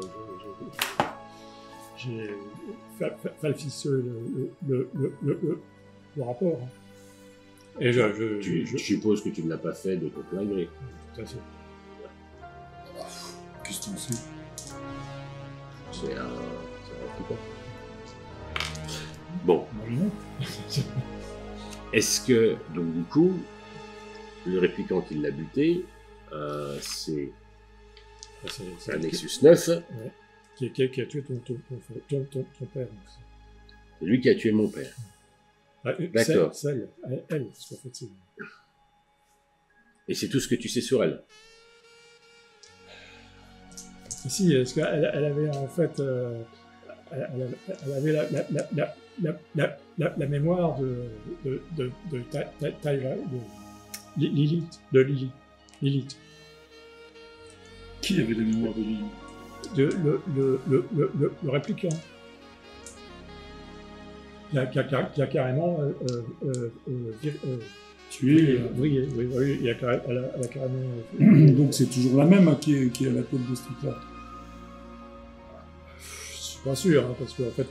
j'ai falsifié le rapport. Hein. Et Je suppose que tu ne l'as pas fait de ton plein gré. tout à fait. Qu'est-ce que tu sais? C'est un flippant. Bon, Moi, non. est-ce que, donc du coup, le répliquant qui l'a buté, c'est C'est un Nexus 9, qui a tué ton père. c'est lui qui a tué mon père. Ah, D'accord. Celle, elle, parce qu'en fait, c'est... Et c'est tout ce que tu sais sur elle. Si, est-ce qu'elle avait en fait, elle avait la mémoire de Lilith. Qui avait la mémoire de Lily? Le répliquant. Qui a carrément Tu es. oui, elle a carrément. Donc c'est toujours la même qui est à la tête de ce truc-là. Je suis pas sûr, hein, parce qu'en fait,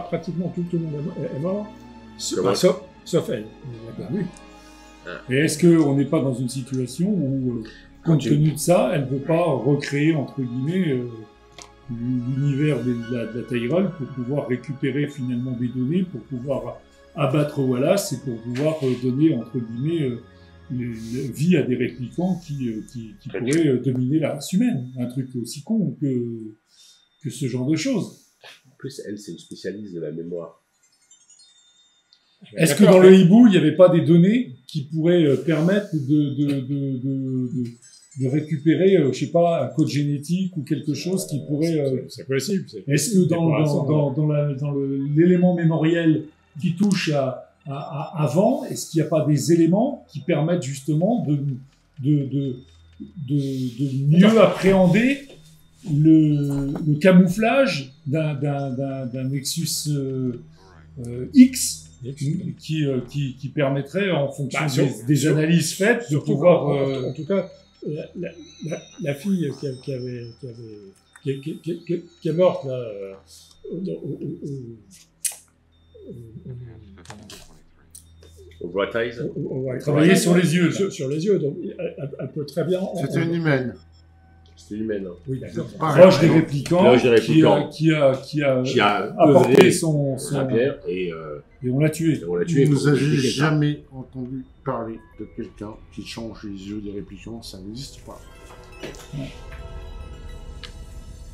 pratiquement tout le monde est mort, Comment sauf elle. D'accord, oui. Et est-ce qu'on n'est pas dans une situation où, compte tenu de ça, elle ne veut pas recréer, entre guillemets, l'univers de la Tyrell pour pouvoir récupérer finalement des données, pour pouvoir abattre Wallace et pour pouvoir donner, entre guillemets, vie à des réplicants qui pourraient dominer la race humaine. Un truc aussi con que ce genre de choses. En plus, elle, c'est une spécialiste de la mémoire. Est-ce que dans le hibou, il n'y avait pas des données qui pourraient permettre de récupérer, je sais pas, un code génétique ou quelque chose qui pourrait... C'est possible. Est-ce que dans l'élément mémoriel qui touche à avant, est-ce qu'il n'y a pas des éléments qui permettent justement de mieux appréhender le camouflage d'un Nexus X qui permettrait, en fonction des analyses faites, de pouvoir... En tout cas, la fille qui est morte là, Au Bright Eyes. Travailler sur les yeux. Sur les yeux, donc elle peut très bien... C'était une humaine. C'est humaine. Hein. Oui, d'accord. Proche des réplicants, qui a apporté œuvré son Saint-Pierre et on l'a tué. on l'a tué. Vous pour n'avez tuer quelqu'un. jamais entendu parler de quelqu'un qui change les yeux des réplicants, ça n'existe pas.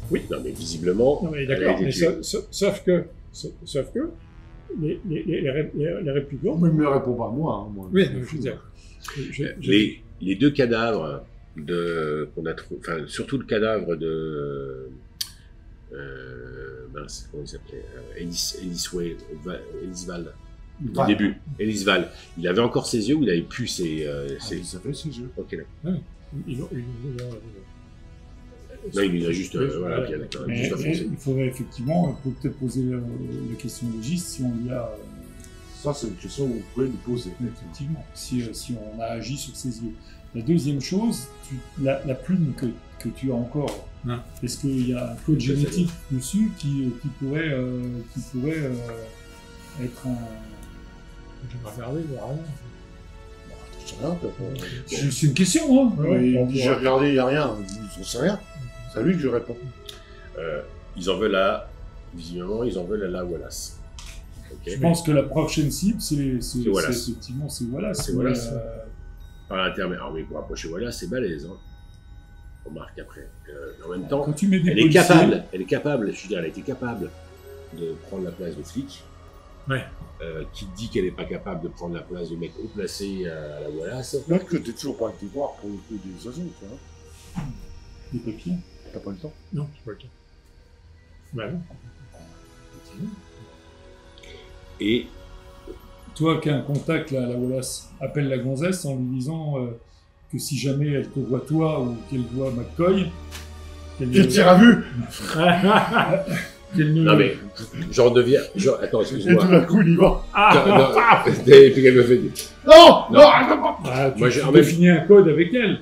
Oui, non, mais visiblement. Non, mais elle a d'accord, été mais tuée. sauf que Sauf que les réplicants... Il me répond pas moi. Hein, moi. Oui, je veux dire... Les deux cadavres qu'on a trouvé, enfin surtout le cadavre de mince, comment il s'appelait, Elisval, au début, Elisval. Il avait encore ses yeux ou il avait plus ses Ça fait ses yeux. Ok, d'accord. Non, il a juste voilà, ok, d'accord, Mais, juste enfoncé. il faudrait effectivement peut-être poser la question légiste si on y a Ça, c'est une question que vous pouvez lui poser. effectivement si on a agi sur ses yeux. La deuxième chose, la plume que tu as encore, Ouais. est-ce qu'il y a un code génétique dessus qui pourrait être un... Je vais regarder, il y a rien. Je sais rien, t'as pas- C'est une question, hein. Ouais, il me dit j'ai regardé, il n'y a rien. J'en sais rien. C'est à lui que je réponds. Ils en veulent visiblement, ils en veulent à la Wallace. Ok. Je pense que la prochaine cible, c'est Wallace. effectivement c'est Wallace. C'est mais, Wallace. Par l'intermédiaire. Alors oui, pour approcher Wallace, c'est balèze. Hein. On remarque après. En même temps, quand tu mets des elle est policiers- capable, je veux dire, elle a été capable de prendre la place de flic. Ouais. Qui dit qu'elle n'est pas capable de prendre la place de mec haut placé à la Wallace. Là, que t'es toujours pas été voir pour le coup des oiseaux, tu vois. des papiers. T'as pas le temps. Non, c'est pas le cas. Bah non. Et Toi qui as un contact là, à la Wallace, appelle la gonzesse en lui disant que si jamais elle te voit toi ou qu'elle voit McCoy, Quel tir à vue qu'elle ne... non mais, j'en deviens. Attends, Et tout excuse-moi. d'un coup, il y va. Et puis qu'elle me fait dire. Non Non. Non, attends pas. Ah, tu Moi, j'ai- tu en même- définis un code avec elle.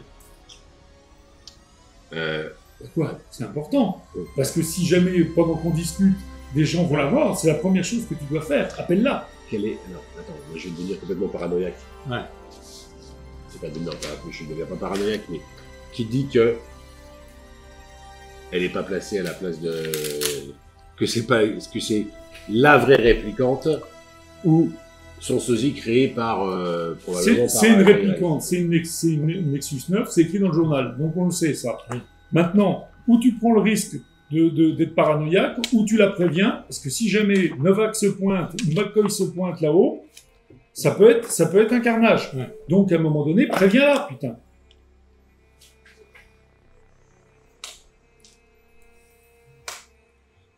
Euh, Pourquoi? C'est important. Parce que si jamais, pendant qu'on discute, des gens vont la voir, c'est la première chose que tu dois faire. Appelle-la. quelle est. Non, attends, moi je vais devenir complètement paranoïaque. Ouais. C'est pas devenir paranoïaque, je ne deviens pas paranoïaque, mais qui dit que. Elle n'est pas placée à la place de. Que c'est pas. Que c'est la vraie réplicante ou son sosie créé par. Probablement C'est par- une réplicante, c'est une Nexus 9, c'est écrit dans le journal, donc on le sait ça. Oui. Maintenant, où tu prends le risque d'être paranoïaque, ou tu la préviens, parce que si jamais Novak se pointe, ou McCoy se pointe là-haut, ça peut être un carnage. Ouais. Donc à un moment donné, préviens-la, putain.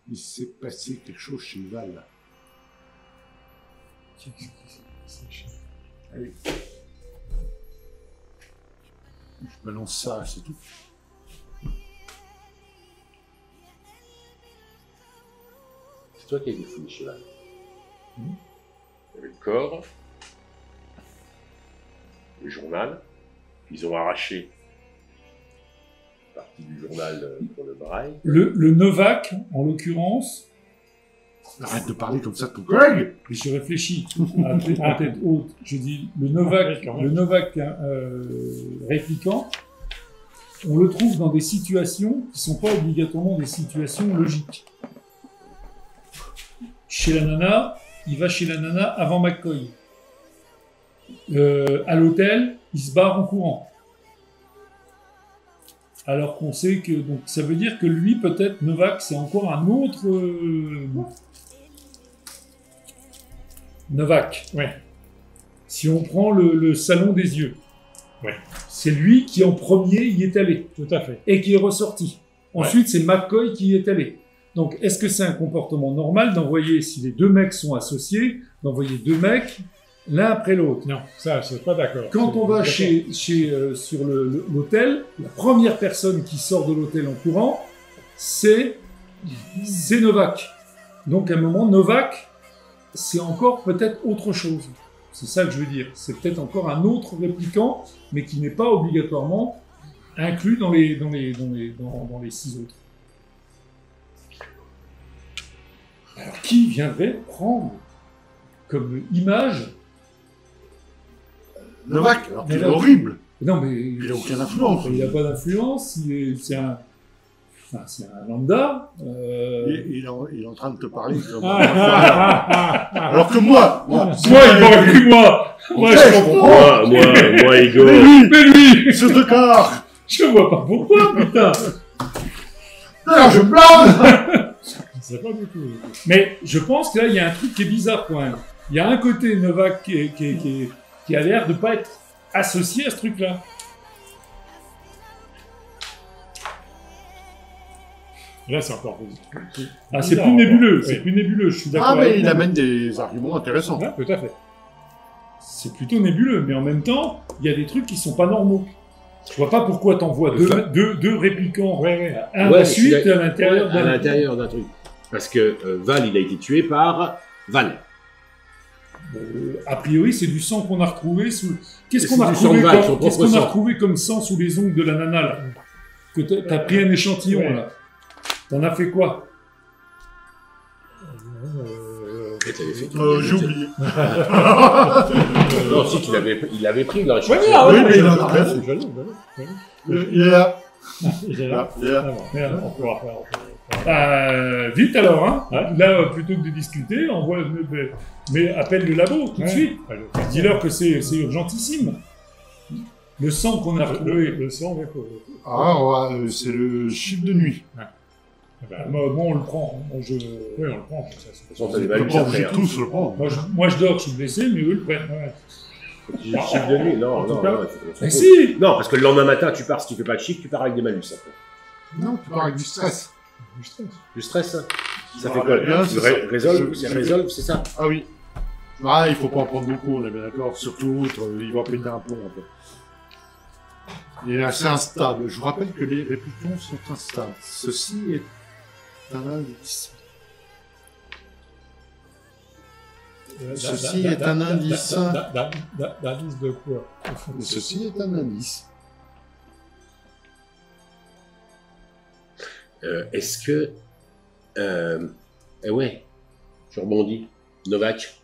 Il s'est passé quelque chose chez Val. Là. Allez. Je balance ça, c'est tout. C'est toi qui as été fouillé chez Val. Il y avait le corps, le journal, ils ont arraché une partie du journal pour le braille. Le Novak, en l'occurrence, Arrête de parler comme ça de ton collègue. et je réfléchis à tête haute, je dis le Novak répliquant, on le trouve dans des situations qui sont pas obligatoirement des situations logiques. Chez la nana, il va chez la nana avant McCoy. À l'hôtel, il se barre en courant. Alors qu'on sait que, donc ça veut dire que lui, peut-être, Novak, c'est encore un autre Novak. Ouais. Si on prend le salon des yeux, Ouais. c'est lui qui en premier y est allé Tout à fait. et qui est ressorti. Ensuite, c'est McCoy qui y est allé. Donc, est-ce que c'est un comportement normal d'envoyer, si les deux mecs sont associés, d'envoyer deux mecs l'un après l'autre? Non, ça, c'est pas d'accord. Quand C'est- on va d'accord. sur l'hôtel, la première personne qui sort de l'hôtel en courant, c'est Novak. Donc, à un moment, Novak, c'est encore peut-être autre chose. C'est ça que je veux dire. C'est peut-être encore un autre répliquant, mais qui n'est pas obligatoirement inclus dans les 6 autres. Alors, qui viendrait prendre comme image... Novak, alors qu'il Mais est là- horrible. Non, mais Il n'a aucune influence. il n'a pas d'influence, c'est un lambda. Il est en train de te parler comme... Ah, Alors que moi, Moi, il m'aurait cru, moi, je comprends. Moi, Ego. Mais lui, ce tocard. je vois pas pourquoi, putain. Alors je blâme. C'est pas du tout. Mais je pense que là, il y a un truc qui est bizarre quand même. Il y a un côté Novak qui a l'air de pas être associé à ce truc-là. Là, c'est encore plus. Ah, c'est plus nébuleux, c'est plus nébuleux, je suis d'accord. Ah, mais avec il toi. amène des arguments intéressants. Ouais, tout à fait. C'est plutôt nébuleux, mais en même temps, il y a des trucs qui sont pas normaux. Je vois pas pourquoi t'envoies deux répliquants, un Ouais, à suite je suis à l'intérieur à d'un... l'intérieur d'un truc. Parce que Val, il a été tué par Val. A priori, c'est du sang qu'on a retrouvé sous... Qu'est-ce C'est qu'on a du sang retrouvé de vache, son comme... Qu'est-ce propre qu'on a sang. retrouvé comme sang sous les ongles de la nana, là? Que t'as pris un échantillon, Ouais. là. T'en as fait quoi? J'ai oublié. Non, si, il avait pris dans Ouais, mais là, Oui, ouais, mais il en a ouais, rien ouais, fait. ouais. Il est là. Il est Là, là. il est là. Ah bon, Merde. on pourra faire. Vite alors, hein. Ouais. Là, plutôt que de discuter, envoie... Mais appelle le labo, tout de Ouais. suite. Ouais, Dis-leur que c'est urgentissime. Le sang qu'on a retrouvé... le sang, ouais, Ah, ouais, c'est le chiffre de nuit. Moi, on le prend. Moi, je... Oui, on le prend. Ça, c'est- De toute façon, t'as des On malus peut après. tous tous le prendre. Moi, je dors, je suis blessé, mais eux le prennent. Ouais. Chiffre de nuit, non, En tout non, cas- non, il faut qu'on s'en Mais fout. si! Non, parce que le lendemain matin, tu pars, si tu fais pas de chiffre, tu pars avec des malus après. Non, tu pars avec du stress. Du stress. Du stress, ça Ça fait va quoi bien, c'est ça. Résolve, Je- c'est je- résolve, c'est ça. Ah oui. Ah, il faut pas en prendre beaucoup, on est bien d'accord. Surtout l'autre, il va péter un plomb, en fait. Il est assez instable. Je vous rappelle que les réplicants sont instables. Ceci est un indice. Ceci est un indice. D'indice de quoi? Ceci est un indice. Est-ce que... ouais, je rebondis. Novak.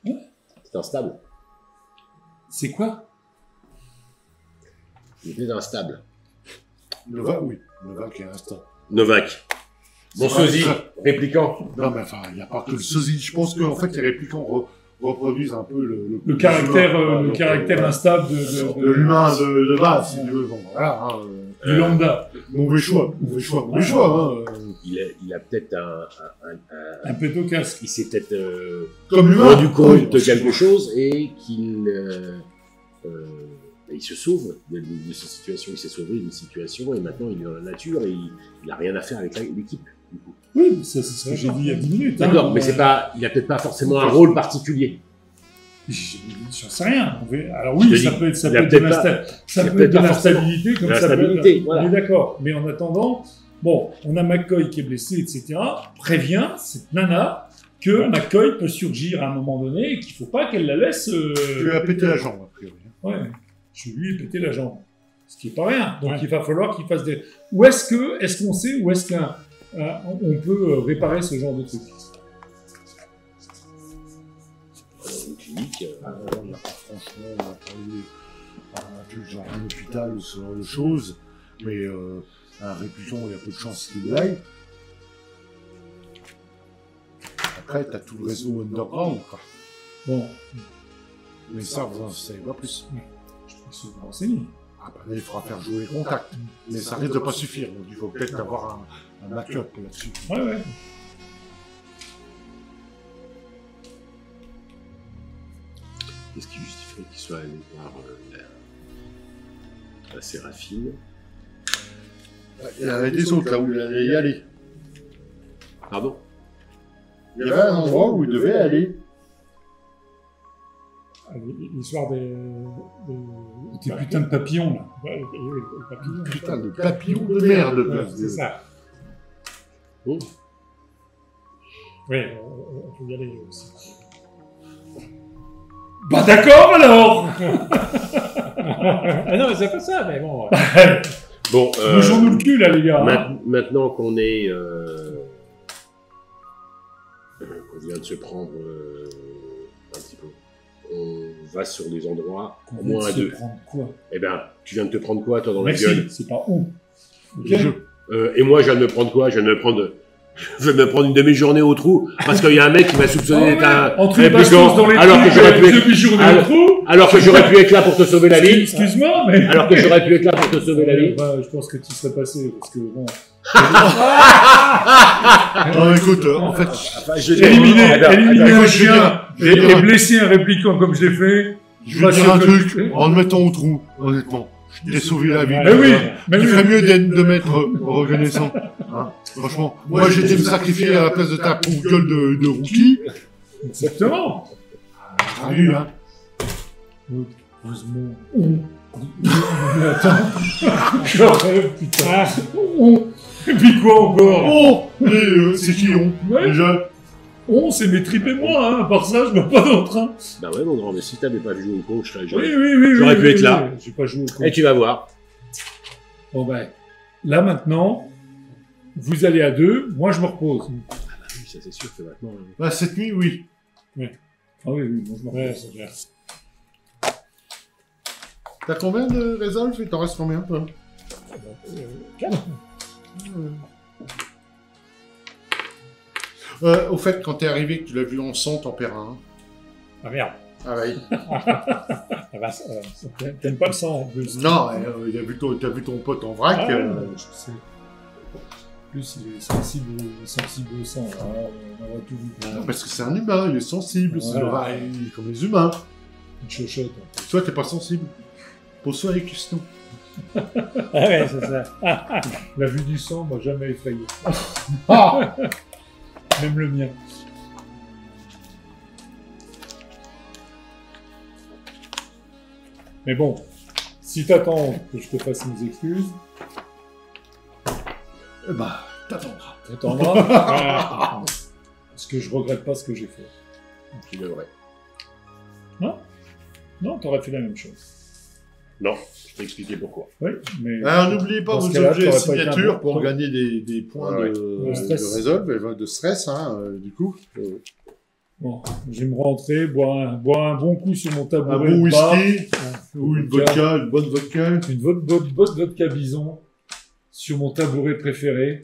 C'est instable. C'est quoi? Il était instable. Novak, oui. Novak est instable. Novak. Bon C'est vrai, sosie, ça. répliquant. Non, mais enfin, il n'y a pas que le sosie. Je pense qu'en fait, les réplicants reproduisent un peu Le caractère, l'humain, le caractère voilà. instable de l'humain de base, si tu veux. Bon, voilà, hein, du lambda. mauvais choix. Hein, Il a peut-être Un peu tocasse. il s'est peut-être Comme l'humain. rendu compte de quelque chose et qu'il il se sauve de cette situation. Il s'est sauvé d'une situation et maintenant il est dans la nature et il n'a rien à faire avec l'équipe. du coup. Oui, mais ça, c'est ce que j'ai dit il y a 10 minutes. D'accord, hein. mais c'est pas, il a peut-être pas forcément un rôle particulier. J'en sais rien. Alors Je oui, te ça dis, peut être, ça il peut a être peut-être de pas- ça il a peut peut-être être de pas l'instabilité comme de ça peut l'instabilité, être... voilà. On est d'accord. Mais en attendant, bon, on a McCoy qui est blessé, etc. Prévient cette nana que McCoy peut surgir à un moment donné et qu'il faut pas qu'elle la laisse... Tu lui as pété la jambe, a priori. Ouais, je lui ai pété la jambe. Ce qui est pas rien. Donc Ouais. il va falloir qu'il fasse des... Est-ce qu'on sait où est-ce qu'on peut réparer ce genre de truc? Une clinique, On n'a pas franchement, on n'a pas eu un truc genre un hôpital ou ce genre de choses, mais un réputant, il y a peu de chances qu'il l'aille. Après, t'as tout le réseau underground, quoi. Bon, Mais ça, vous en savez pas plus. je pense que vous renseigner. Ah bah là, il faudra faire jouer les contacts. Mais ça risque de pas suffire, donc il faut peut-être avoir un backup là-dessus. Ouais, ouais. qu'est-ce qui justifierait qu'il soit allé voir la Séraphine? Il y avait des autres là où il allait y aller. Pardon? Il y avait un endroit où il devait aller. L'histoire des Tes putains de papillons, là. Ouais, le papillon. Putain de papillon de merde. Ouais, c'est ça. Oh. Oui, on peut y aller aussi. Bah d'accord, alors. Ah non, mais c'est pas ça, mais bon. Bon, Bougeons-nous le cul, là, les gars. hein. maintenant qu'on est... qu'on vient de se prendre un petit peu, on va sur des endroits, au moins à Se deux. prendre quoi? Eh ben, tu viens de te prendre quoi, toi, dans Merci, la gueule? c'est pas où. Ok. Et moi, je viens de me prendre quoi? Je viens de me prendre... Je vais me prendre une demi-journée au trou, parce qu'il y a un mec qui m'a soupçonné d'être un Entre les répliquant, bastos dans les alors que trucs, j'aurais pu être... demi-journée alors- au trou. Alors que j'aurais pu être là pour te sauver la vie. Excuse-moi, mais... Alors que j'aurais pu être là pour te sauver la vie. Bah, je pense que tu serais passé, parce que bon... Non, écoute, en fait, Éliminer un écoute, chien je vais dire- et blesser un répliquant comme je l'ai fait... je vais dire un truc, en le mettant au trou, honnêtement. Je t'ai sauvé la vie. Mais oui, mais Il oui. ferait mieux de m'être reconnaissant. Hein, franchement, moi j'étais me sacrifier à la place de ta pauvre gueule de rookie. Exactement. Salut, hein. Heureusement. Mais attends, je rêve, putain. Et puis quoi encore? Oh, et c'est qui on Ouais. déjà? C'est mes tripes et moi, hein. À part ça, je n'ai pas d'entrain. Bah ouais, mon grand, mais si t'avais pas joué au con, je serais Oui. J'aurais pu être là. J'ai pas joué au con. Et tu vas voir. Bon ben, là maintenant, vous allez à deux, moi je me repose. Ah oui, ça c'est sûr que maintenant... Bah, cette nuit, oui. Ah oui, moi je me repose. Ouais, c'est clair. T'as combien de résolve? Il t'en reste combien, toi? 4. Au fait, quand t'es arrivé, que tu l'as vu en sang, t'en perds un. Ah merde. Ah ouais. Ah bah, t'aimes pas le sang en plus. Non, t'as vu ton pote en vrac. Ah, Je sais. En plus, il est sensible au sang. Alors, on aurait tout vu. Non, parce que c'est un humain, il est sensible, c'est Voilà. vrai, il est comme les humains. Une chochotte. Toi, t'es pas sensible. Pose-toi les questions. Ah ouais, c'est ça. La vue du sang m'a jamais effrayé. Ah Même le mien. Mais bon, si t'attends que je te fasse mes excuses, Eh bah, t'attendras. t'attendras. Ah, Parce que je regrette pas ce que j'ai fait. Tu devrais. Non, t'aurais fait la même chose. Non, je t'ai expliqué pourquoi. Oui, mais... Alors, n'oubliez pas Dans ce vos cas-là, objets et t'aurais pas été un signatures bon- pour gagner des points Ouais, de stress. de résolve, de stress, hein, du coup. Bon, je vais me rentrer, boire un bon coup sur mon Un tabouret. bon de bar. whisky, ou une vodka, une bonne vodka. Une bonne vodka bison sur mon tabouret préféré.